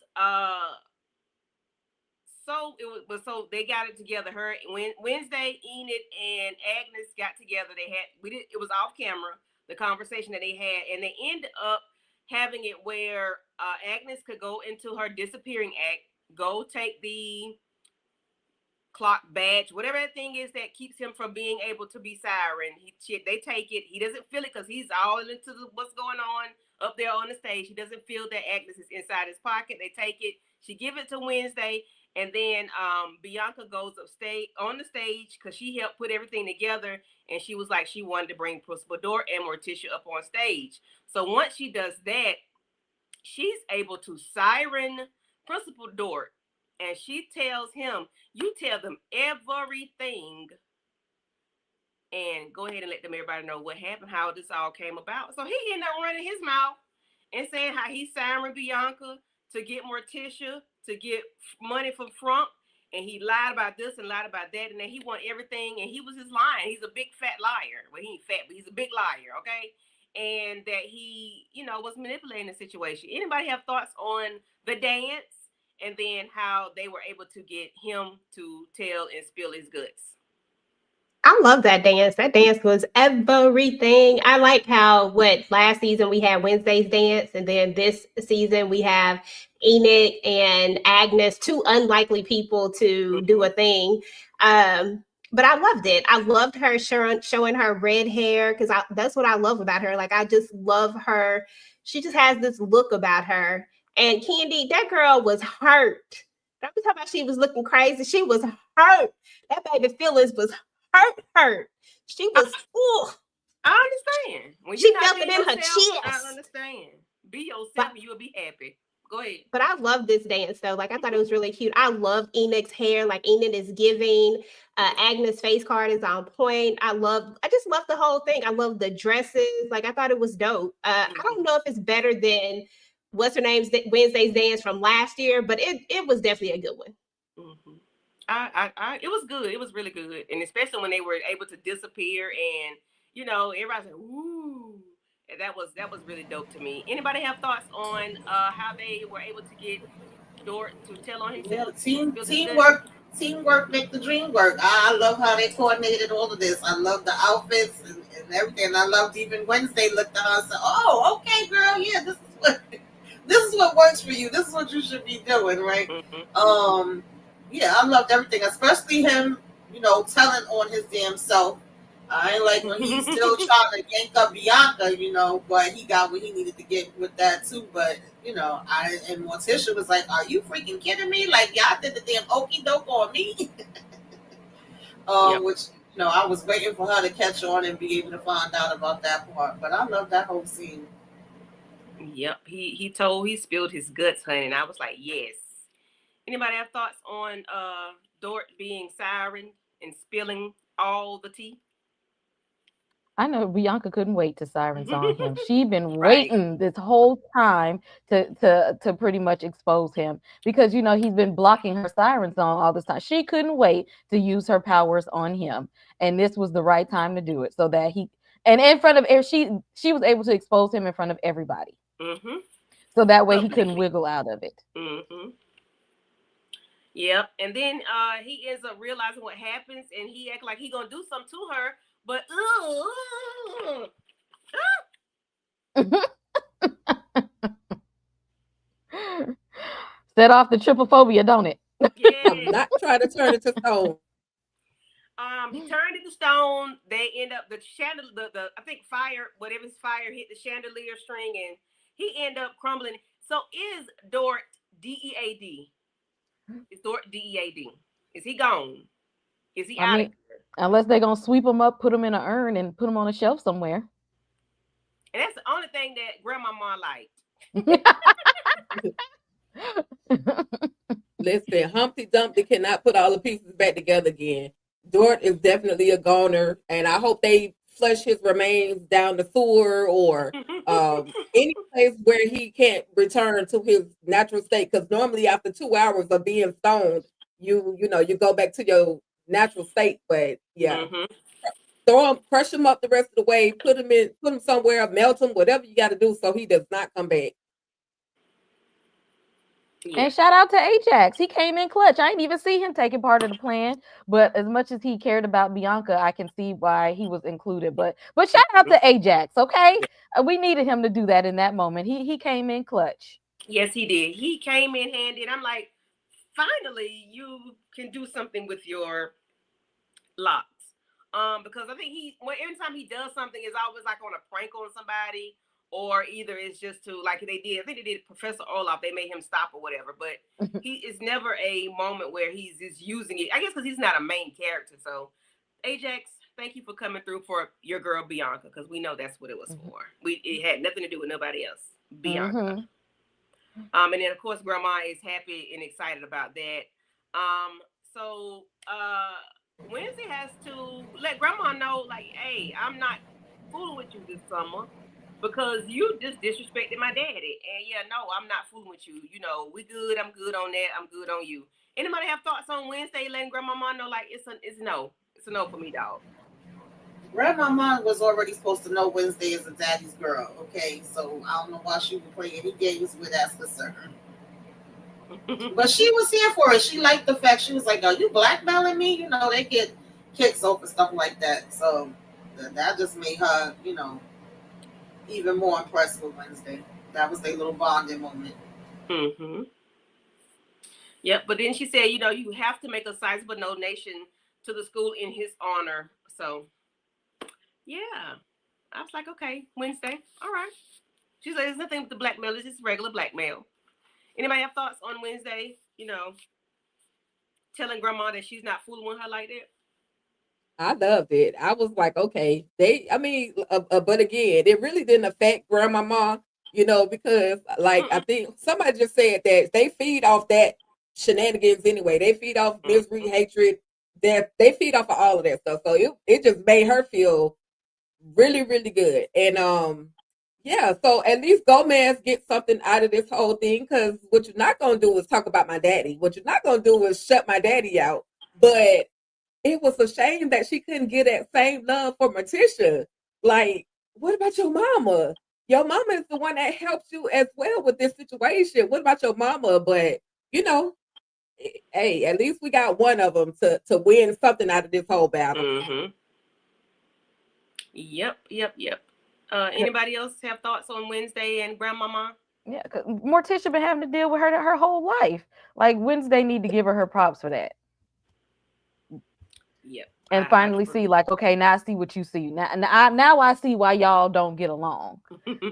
so they got it together. Her Wednesday, Enid and Agnes got together. It was off camera, the conversation that they had, and they ended up having it where Agnes could go into her disappearing act, go take the clock badge, whatever that thing is that keeps him from being able to be siren. They take it. He doesn't feel it because he's all into what's going on up there on the stage. He doesn't feel that Agnes is inside his pocket. They take it. She give it to Wednesday, and then Bianca goes upstage on the stage because she helped put everything together, and she was like she wanted to bring Principal Dort and Morticia up on stage. So once she does that, she's able to siren Principal Dort, and she tells him, "You tell them everything, and go ahead and let them everybody know what happened, how this all came about." So he ended up running his mouth and saying how he signed Bianca to get Morticia to get money from Frump, and he lied about this and lied about that, and then he want everything, and he was just lying. He's a big fat liar. Well, he ain't fat, but he's a big liar, okay? And that he, was manipulating the situation. Anybody have thoughts on the dance and then how they were able to get him to tell and spill his guts? I love that dance. That dance was everything. I like how what last season we had Wednesday's dance, and then this season we have Enid and Agnes, two unlikely people to do Mm-hmm. a thing. But I loved it. I loved her showing her red hair because that's what I love about her. Like I just love her. She just has this look about her. And Candy, that girl was hurt. Don't be talking about she was looking crazy. She was hurt. That baby feelings was hurt. She I, was, ooh, I understand. When you're she not felt being it in her yourself, I chest. understand. Be yourself But and you'll be happy. Go ahead. but I love this dance though. Like I thought it was really cute. I love Enid's hair. Like Enid is giving. Agnes' face card is on point. I just love the whole thing. I love the dresses. Like I thought it was dope. I don't know if it's better than what's her name's Wednesday's dance from last year, but it was definitely a good one. Mm-hmm. It was good. It was really good, and especially when they were able to disappear, and everybody's like, "Ooh," and that was really dope to me. Anybody have thoughts on how they were able to get Dort to tell on Yeah, himself, spill his guts? teamwork make the dream work. I love how they coordinated all of this. I love the outfits and everything. I loved even Wednesday looked at her and said, "Oh, okay, girl, yeah, this is what works for you. This is what you should be doing, right?" Mm-hmm. Um, yeah, I loved everything, especially him, telling on his damn self. I ain't like when he's still trying to yank up Bianca, but he got what he needed to get with that too. But and Morticia was like, "Are you freaking kidding me? Like y'all did the damn okey doke on me." Yep. Which I was waiting for her to catch on and be able to find out about that part. But I love that whole scene. Yep. He spilled his guts, honey, and I was like, yes. Anybody have thoughts on Dort being siren and spilling all the tea? I know Bianca couldn't wait to sirens on him. She'd been Right. waiting this whole time to pretty much expose him because he's been blocking her sirens on all this time. She couldn't wait to use her powers on him, and this was the right time to do it so that he and in front of she was able to expose him in front of everybody, Mm-hmm. so that way he couldn't Publicly. wiggle out of it. Mm-hmm. Yep. And then he ends up realizing what happens, and he act like he gonna do something to her, but Set off the trypophobia, don't it? I'm yeah. not trying to turn it to stone. He turned into stone. They end up the chandelier, the I think fire, whatever his fire hit the chandelier string, and he end up crumbling. So is Dort DEAD? Is Dort DEAD? Is he gone? Is he I out of mean, here? unless they're gonna sweep him up, put him in an urn, and put him on a shelf somewhere. And that's the only thing that Grandmama liked. Listen, Humpty Dumpty cannot put all the pieces back together again. Dort is definitely a goner, and I hope they flush his remains down the sewer or any place where he can't return to his natural state. Because normally, after 2 hours of being stoned, you go back to your natural state. But yeah, Mm-hmm. throw him, crush him up the rest of the way, put him somewhere, melt him, whatever you got to do, so he does not come back. Yeah. And shout out to Ajax. He came in clutch. I didn't even see him taking part of the plan. But as much as he cared about Bianca, I can see why he was included. But shout out to Ajax, okay? We needed him to do that in that moment. He came in clutch. Yes, he did. He came in handy, and I'm like, finally, you can do something with your locks. Because I think every time he does something, it's always like on a prank on somebody, or either it's just to like they did. I think they did Professor Olaf. They made him stop or whatever, but he is never a moment where he's just using it. I guess because he's not a main character. So, Ajax, thank you for coming through for your girl Bianca, because we know that's what it was for. It had nothing to do with nobody else. Bianca. Mm-hmm. And then of course Grandma is happy and excited about that. So Wednesday has to let Grandma know, like, hey, I'm not fooling with you this summer because you just disrespected my daddy. And yeah, no, I'm not fooling with you. We good. I'm good on that. I'm good on you. Anybody have thoughts on Wednesday letting Grandma know, like, it's no. It's a no for me, dog. Grandmama was already supposed to know Wednesday is a daddy's girl, okay? So I don't know why she would play any games with that concern. But she was here for it. She liked the fact she was like, "Are you blackmailing me?" They get kicks over stuff like that. So that just made her, even more impressed with Wednesday. That was their little bonding moment. Mm-hmm. Yep. But then she said, you have to make a sizable donation to the school in his honor. So yeah, I was like, okay, Wednesday, all right. She's like, there's nothing with the blackmail. It's just regular blackmail. Anybody have thoughts on Wednesday? Telling Grandma that she's not fooling with her like that. I loved it. I was like, okay, but again, it really didn't affect grandmama, because like I think somebody just said that they feed off that shenanigans anyway. They feed off misery, hatred, that they feed off of all of that stuff. So it just made her feel really, really good. And yeah, so at least Gomez gets something out of this whole thing, because what you're not gonna do is talk about my daddy. What you're not gonna do is shut my daddy out. But it was a shame that she couldn't get that same love for Morticia. Like, what about your mama? Your mama is the one that helps you as well with this situation. What about your mama? But hey, at least we got one of them to win something out of this whole battle. Mm-hmm. Yep. Anybody else have thoughts on Wednesday and Grandmama? Yeah, 'cause Morticia been having to deal with her whole life. Like Wednesday need to give her props for that. Yep. And finally see, like, okay, now I see what you see. Now I see why y'all don't get along.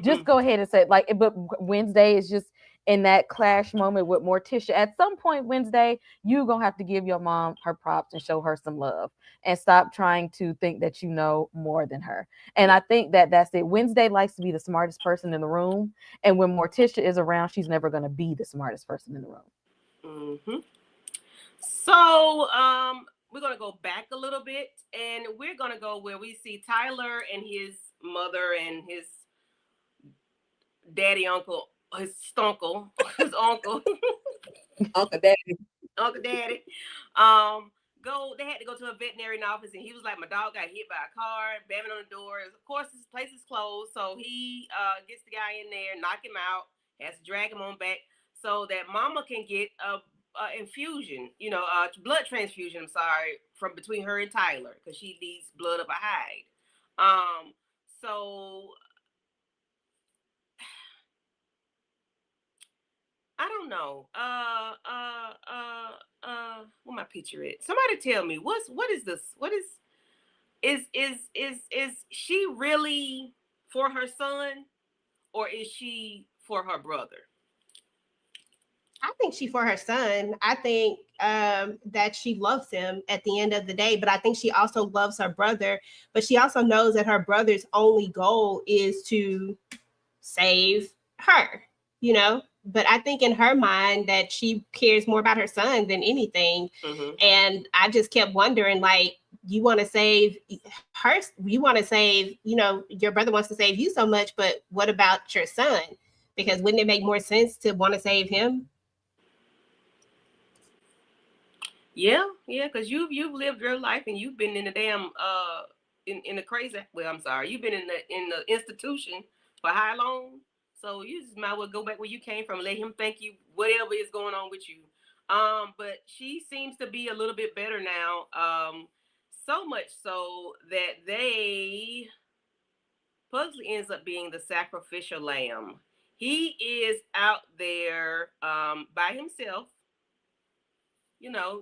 Just go ahead and say, like, but Wednesday is just in that clash moment with Morticia. At some point, Wednesday, you gonna have to give your mom her props and show her some love, and stop trying to think that you know more than her. And I think that's it. Wednesday likes to be the smartest person in the room, and when Morticia is around, she's never gonna be the smartest person in the room. Mm-hmm. So, we're gonna go back a little bit, and we're gonna go where we see Tyler and his mother and his daddy uncle, his stuncle, his uncle, Uncle Daddy. Uncle Daddy. Um, they had to go to a veterinarian office, and he was like, my dog got hit by a car, banging on the door. Of course, this place is closed, so he gets the guy in there, knock him out, has to drag him on back so that mama can get a infusion, blood transfusion. I'm sorry, from between her and Tyler because she needs blood of a hide. So I don't know. What my picture is? Somebody tell me what is this? What is she really for her son, or is she for her brother? I think she for her son. I think that she loves him at the end of the day, but I think she also loves her brother. But she also knows that her brother's only goal is to save her, you know. But I think in her mind that she cares more about her son than anything. Mm-hmm. And I just kept wondering, like, you want to save her, you want to save, your brother wants to save you so much, but what about your son? Because wouldn't it make more sense to want to save him? Yeah, because you've lived your life and you've been in the damn in the crazy. Well, I'm sorry, you've been in the institution for how long? So you just might well go back where you came from. And let him thank you whatever is going on with you. But she seems to be a little bit better now. So much so that Pugsley ends up being the sacrificial lamb. He is out there by himself.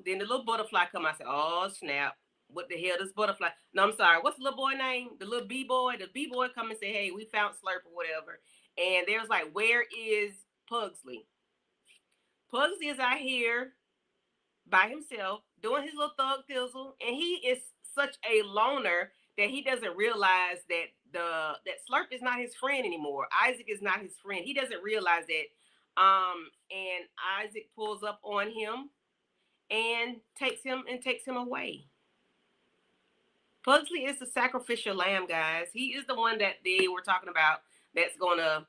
Then the little butterfly come. I said, "Oh snap! What the hell, this butterfly?" No, I'm sorry. What's the little boy name? The little B boy. The B boy come and say, "Hey, we found Slurp or whatever." And there's like, "Where is Pugsley?" Pugsley is out here by himself doing his little thug thizzle, and he is such a loner that he doesn't realize that that Slurp is not his friend anymore. Isaac is not his friend. He doesn't realize that. And Isaac pulls up on him and takes him away. Pugsley is the sacrificial lamb, guys. He is the one that they were talking about that's gonna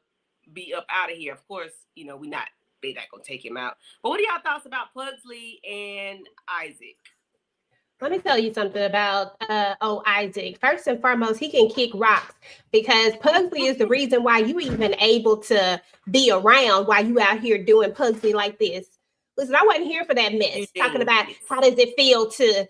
be up out of here. Of course, they're not gonna take him out. But what are y'all thoughts about Pugsley and Isaac? Let me tell you something about Isaac. First and foremost, he can kick rocks because Pugsley is the reason why you even able to be around while you out here doing Pugsley like this. Listen, I wasn't here for that mess. Talking about how does it feel to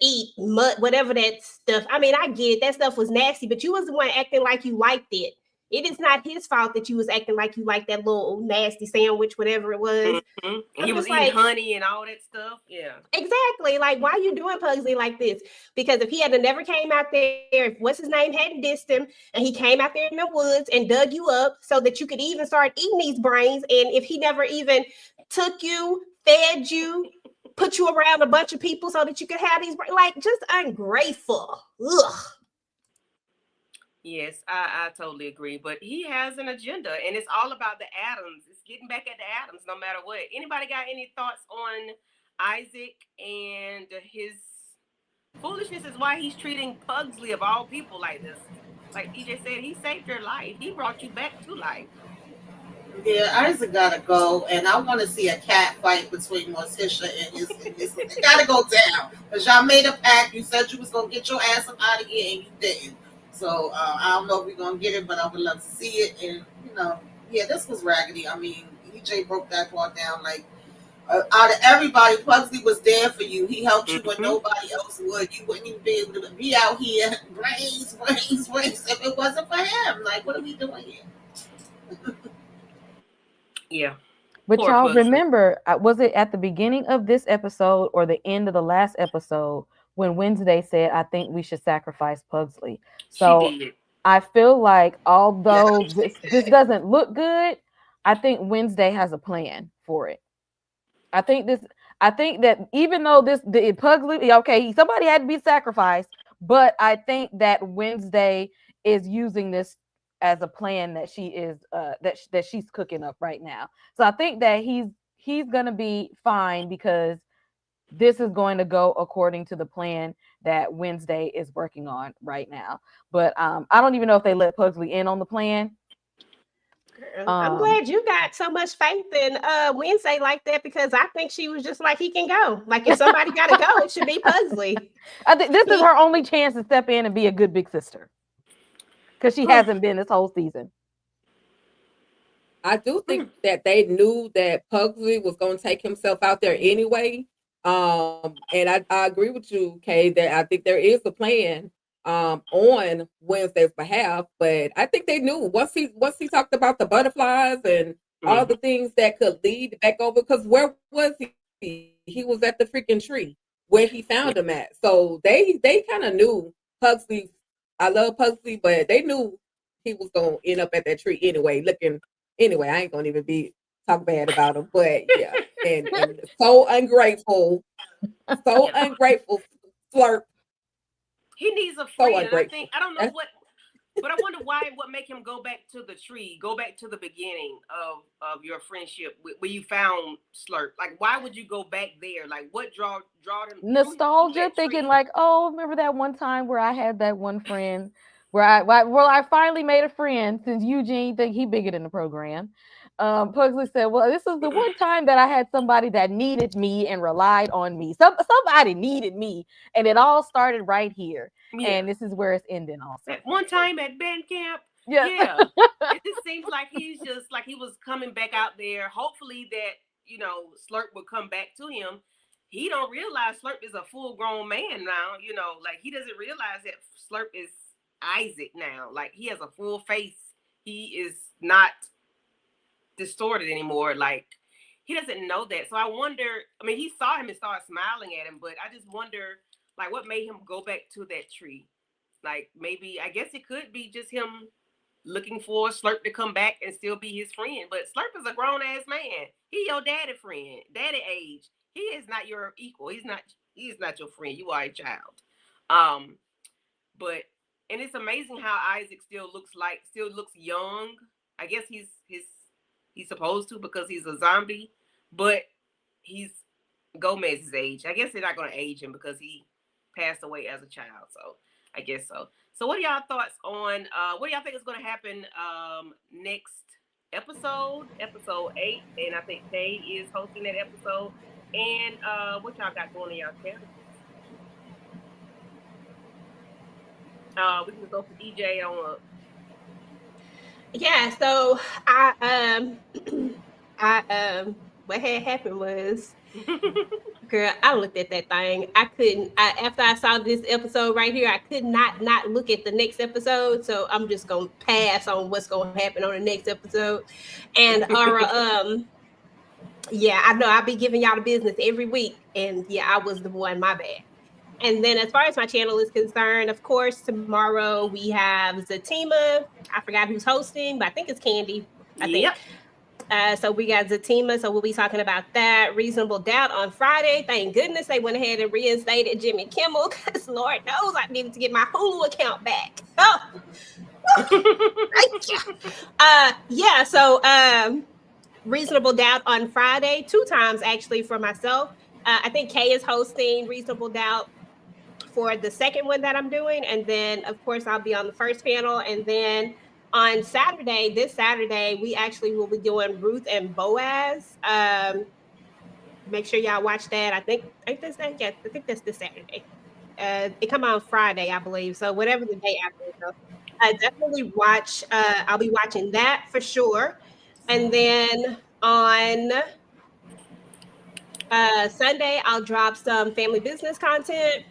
eat mud, whatever that stuff. I mean, I get it. That stuff was nasty, but you was the one acting like you liked it. It is not his fault that you was acting like you liked that little nasty sandwich, whatever it was. Mm-hmm. And he was eating honey and all that stuff. Yeah. Exactly. Like, why are you doing Pugsley like this? Because if he had never came out there, if what's his name hadn't dissed him, and he came out there in the woods and dug you up so that you could even start eating these brains, and if he never even took you, fed you, put you around a bunch of people so that you could have these, like, just ungrateful. Ugh. Yes, I totally agree. But he has an agenda, and it's all about the Adams. It's getting back at the Adams no matter what. Anybody got any thoughts on Isaac and his foolishness is why he's treating Pugsley of all people like this? Like EJ said, he saved your life. He brought you back to life. Yeah, Isaac gotta go, and I want to see a cat fight between Morticia and his. It gotta go down because y'all made a pact. You said you was gonna get your ass up out of here, and you didn't. So I don't know if we're gonna get it, but I would love to see it. And yeah, this was raggedy. I mean, EJ broke that part down. Like out of everybody, Pugsley was there for you. He helped you when nobody else would. You wouldn't even be able to be out here brains if it wasn't for him. Like, what are we doing here? Yeah. But y'all remember, was it at the beginning of this episode or the end of the last episode when Wednesday said, I think we should sacrifice Pugsley? So I feel like although this doesn't look good, I think Wednesday has a plan for it. I think that even though the Pugsley, okay, somebody had to be sacrificed, but I think that Wednesday is using this as a plan that she is that she's cooking up right now. So I think that he's gonna be fine because this is going to go according to the plan that Wednesday is working on right now. But I don't even know if they let Pugsley in on the plan. I'm Um, glad you got so much faith in Wednesday like that because I think she was just like he can go. Like if somebody got to go, it should be Pugsley. I think this is He, her only chance to step in and be a good big sister because she hasn't been this whole season. I do think that they knew that Pugsley was going to take himself out there anyway. And I agree with you, Kay, that I think there is a plan on Wednesday's behalf. But I think they knew once he talked about the butterflies and all the things that could lead back over. Because where was he? He was at the freaking tree where he found him at. So they kind of knew Pugsley. I love Pugsley, but they knew he was going to end up at that tree anyway. Looking anyway, I ain't gonna even be talk bad about him, but yeah, and so Yeah. ungrateful, flirt, He needs a so friend, and ungrateful. I don't know what, but I wonder why. What make him go back to the tree? Go back to the beginning of your friendship where you found Slurp. Like, why would you go back there? Like, what draw him through Nostalgia, that thinking tree? like, oh, remember that one time where I had that one friend where I finally made a friend since Eugene think he bigger than the program. Pugsley said, well, this is the one time that I had somebody that needed me and relied on me. Somebody needed me, and it all started right here. Yeah, And this is where it's ending also. that one So time at band camp. yeah. Yeah, it just seems like he's just like he was coming back out there. Hopefully that Slurp would come back to him. He don't realize Slurp is a full grown man now. Like he doesn't realize that Slurp is Isaac now. Like he has a full face. He is not distorted anymore. Like he doesn't know that. So I wonder. I mean, he saw him and started smiling at him, but I just wonder, like, what made him go back to that tree? Like maybe I guess it could be just him looking for Slurp to come back and still be his friend. But Slurp is a grown ass man. He your daddy friend, daddy age. He is not your equal. He's not. He is not your friend. You are a child. Um, but and it's amazing how Isaac still looks young. I guess he's supposed to because he's a zombie, but he's Gomez's age. I guess they're not going to age him because he passed away as a child. So I guess so. So what are y'all thoughts on what do y'all think is going to happen next episode 8, and I think Kay is hosting that episode. And what y'all got going in y'all channels? We can go for EJ on yeah, so I what had happened was, girl, I looked at that thing. I couldn't. After I saw this episode right here, I could not look at the next episode. So I'm just gonna pass on what's gonna happen on the next episode. And yeah, I know I'll be giving y'all the business every week, and yeah, I was the one. My bad. And then as far as my channel is concerned, of course, tomorrow we have Zatima. I forgot who's hosting, but I think it's Candy. I think. Yep. So we got Zatima, so we'll be talking about that. Reasonable Doubt on Friday. Thank goodness they went ahead and reinstated Jimmy Kimmel, because Lord knows I needed to get my Hulu account back. Oh, thank you. Yeah, so Reasonable Doubt on Friday, 2 times actually for myself. I think Kay is hosting Reasonable Doubt for the second one that I'm doing. And then, of course, I'll be on the first panel. And then on Saturday, this Saturday, we actually will be doing Ruth and Boaz. Make sure y'all watch that. I think that's that. Yeah, I think that's this Saturday. It come out on Friday, I believe. So whatever the day after. So definitely watch. I'll be watching that for sure. And then on Sunday, I'll drop some family business content.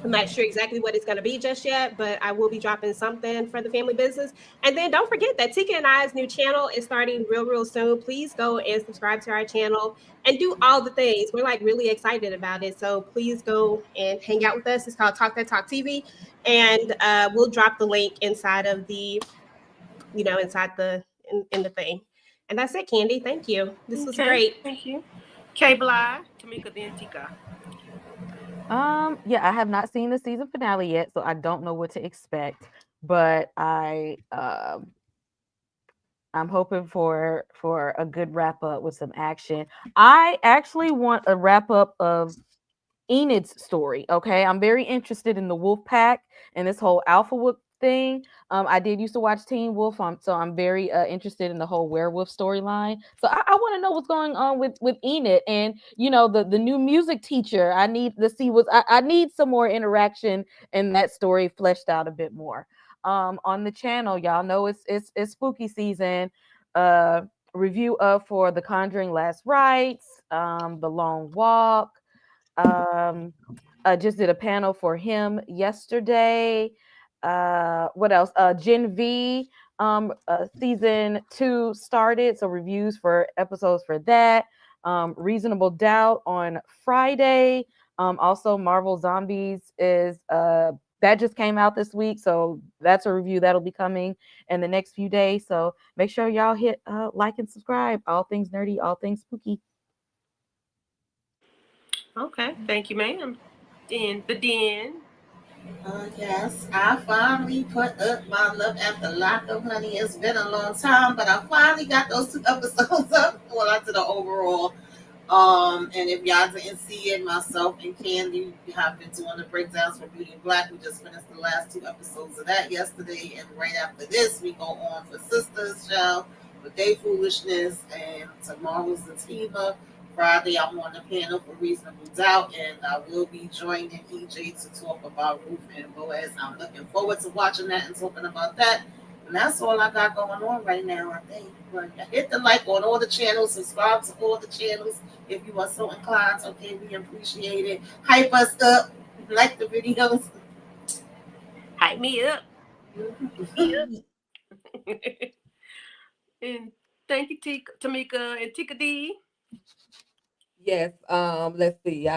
I'm not sure exactly what it's going to be just yet, but I will be dropping something for the family business. And then don't forget that Tika and I's new channel is starting real soon. Please go and subscribe to our channel and do all the things. We're like really excited about it. So please go and hang out with us. It's called Talk That Talk TV. And we'll drop the link inside of the, inside in the thing. And that's it, Candy. Thank you. This was Okay, great. thank you. Kay Bly, Tamika Dentika. Yeah, I have not seen the season finale yet, so I don't know what to expect. But I'm hoping for a good wrap up with some action. I actually want a wrap up of Enid's story. Okay, I'm very interested in the wolf pack and this whole alpha wolf thing. I did used to watch Teen Wolf, so I'm very interested in the whole werewolf storyline. So I want to know what's going on with Enid, and the new music teacher. I need to see I need some more interaction and that story fleshed out a bit more. On the channel, y'all know it's spooky season. Uh, Review of for The Conjuring Last Rites, The Long Walk. Um, just did a panel for him yesterday. What else? Gen V season 2 started, so reviews for episodes for that. Reasonable Doubt on Friday. Also, Marvel Zombies is that just came out this week, so that's a review that'll be coming in the next few days. So make sure y'all hit like and subscribe. All things nerdy, all things spooky. Okay, thank you, ma'am. Den the den. Yes, I finally put up my love after lack of honey. It's been a long time, but I finally got those 2 episodes up. Well, I did the overall. And if y'all didn't see it, myself and Candy have been doing the breakdowns for Beauty and Black. We just finished the last 2 episodes of that yesterday, and right after this, we go on for Sisters Show with Day Foolishness, and tomorrow's the Tiva. Friday, I'm on the panel for Reasonable Doubt, and I will be joining EJ to talk about Ruth and Boaz. I'm looking forward to watching that and talking about that. And that's all I got going on right now, I think. But hit the like on all the channels, subscribe to all the channels if you are so inclined. Okay, we appreciate it. Hype us up, like the videos. Hype me up. Me up. And thank you, Tamika and Tika D. Yes. Let's see.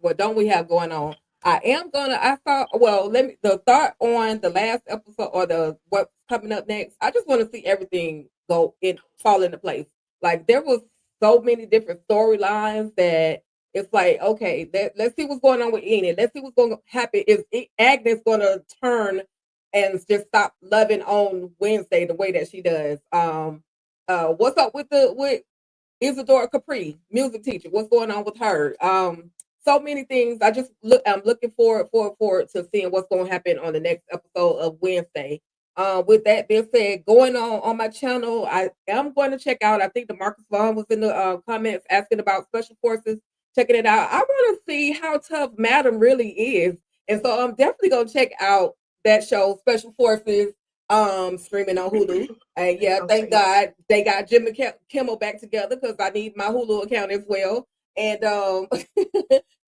What don't we have going on? I thought. Well, let me the thought on the last episode or the what's coming up next. I just want to see everything fall into place. Like there was so many different storylines that it's like, okay, let's see what's going on with Enid. Let's see what's going to happen. Agnes going to turn and just stop loving on Wednesday the way that she does? What's up with Isadora Capri, music teacher? What's going on with her? So many things. I'm looking forward to seeing what's going to happen on the next episode of Wednesday. With that being said, going on my channel, I am going to check out. I think the Marcus Vaughn was in the comments asking about special forces. Checking it out. I want to see how tough Madam really is, and so I'm definitely going to check out that show, Special Forces, streaming on Hulu. And yeah, thank God they got Jim and Kimmel back together because I need my Hulu account as well. And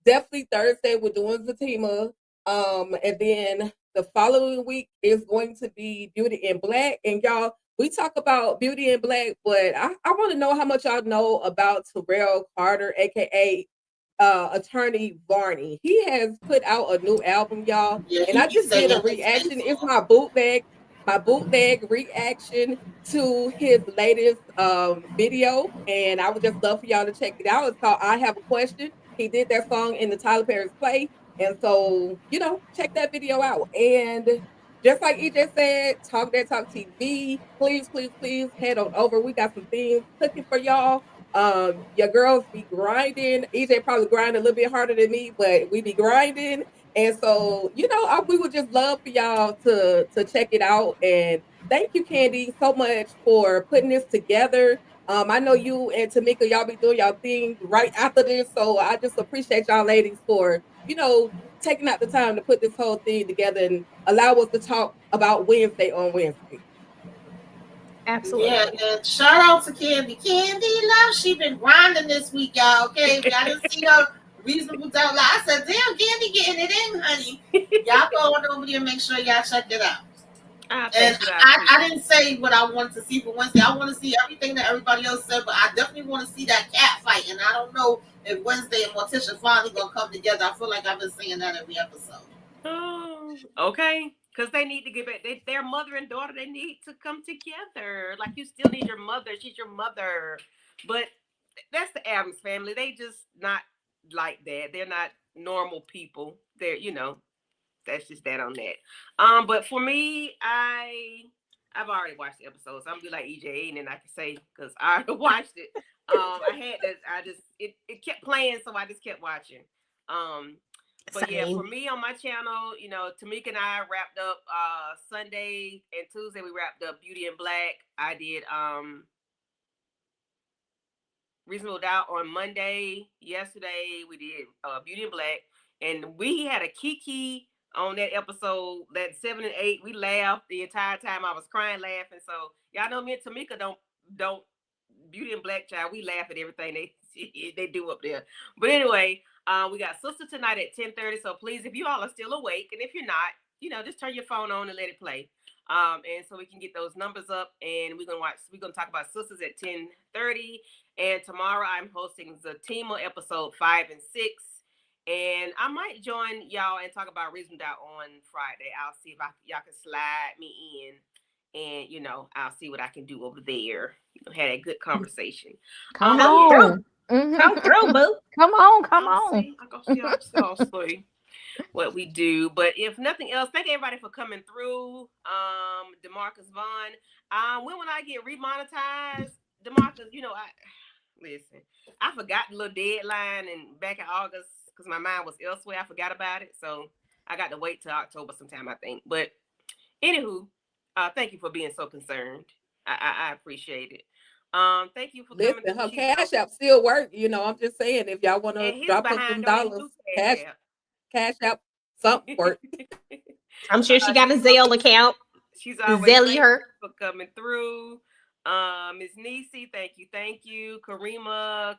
definitely Thursday we're doing Zatima. And then the following week is going to be Beauty in Black. And y'all, we talk about Beauty in Black, but I want to know how much y'all know about Terrell Carter, aka attorney Varney. He has put out a new album, y'all, Yeah, and he I be just did singing a his face reaction. It's off. my bootleg reaction to his latest video, and I would just love for y'all to check it out. It's called I Have a Question. He did that song in the Tyler Perry's play, and so check that video out. And just like EJ said, Talk That Talk TV, please, please, please head on over. We got some things cooking for y'all. Your girls be grinding. EJ probably grind a little bit harder than me, but we be grinding. And so, we would just love for y'all to check it out. And thank you, Candy, so much for putting this together. I know you and Tamika, y'all be doing y'all thing right after this. So I just appreciate y'all ladies for, taking out the time to put this whole thing together and allow us to talk about Wednesday on Wednesday. Yeah, Absolutely. and shout out to Candy. Candy Love, she been grinding this week, y'all. Okay, if y'all didn't see her Reasonable Doubt, like I said, damn, Candy getting it in, honey. Y'all go on over there and make sure y'all check it out. And Thank you. I I appreciate didn't say what I wanted to see for Wednesday. I want to see everything that everybody else said, but I definitely want to see that cat fight. And I don't know if Wednesday and Morticia finally gonna come together. I feel like I've been saying that every episode. Oh, okay. Because they need to get back. Their mother and daughter, they need to come together. Like, you still need your mother. She's your mother. But that's the Adams family. They just not like that. They're not normal people. That's just that on that. But for me, I've already watched the episodes. So I'm gonna be like EJ, and then I can say because I already watched it. I had that. It kept playing, so I just kept watching. But yeah, for Same. me on my channel, you know, Tamika and I wrapped up Sunday and Tuesday. We wrapped up Beauty in Black. I did Reasonable Doubt on Monday. Yesterday we did Beauty in Black, and we had a Kiki on that episode. That 7 and 8, we laughed the entire time. I was crying laughing. So y'all know me and Tamika don't Beauty in Black, child. We laugh at everything they do up there. But anyway, we got Sister tonight at 10:30. So please, if you all are still awake, and if you're not, you know, just turn your phone on and let it play. And so we can get those numbers up, and we're gonna talk about Sisters at 10:30. And tomorrow I'm hosting Zatima episode 5 and 6. And I might join y'all and talk about Reasonable Doubt on Friday. I'll see if y'all can slide me in. And, you know, I'll see what I can do over there. You know, had a good conversation. Come Come Yeah. on. Come through, boo. Come on. I'll see what we do. But if nothing else, thank everybody for coming through. DeMarcus Vaughn. When will I get remonetized? DeMarcus, you know, I forgot the little deadline and back in August because my mind was elsewhere. I forgot about it. So I got to wait till October sometime, I think. But anywho, thank you for being so concerned. I appreciate it. Thank you for coming Listen, her through. cash app still work. You know, I'm just saying, if y'all want to And his drop her behind some don't even dollars, do cash app, something work. I'm sure she got a Zelle account. She's always Zelly her. for coming through. Miss Nisi, thank you. Karima,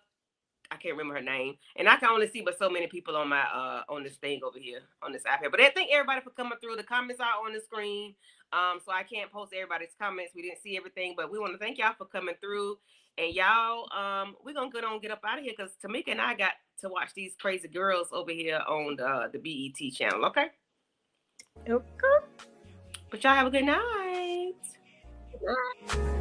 I can't remember her name, and I can only see but so many people on my on this thing over here on this iPad. But I thank everybody for coming through. The comments are on the screen, so I can't post everybody's comments. We didn't see everything, but we want to thank y'all for coming through. And y'all, we're gonna get up out of here because Tamika and I got to watch these crazy girls over here on the BET channel. Okay. Okay. But y'all have a good night. Bye.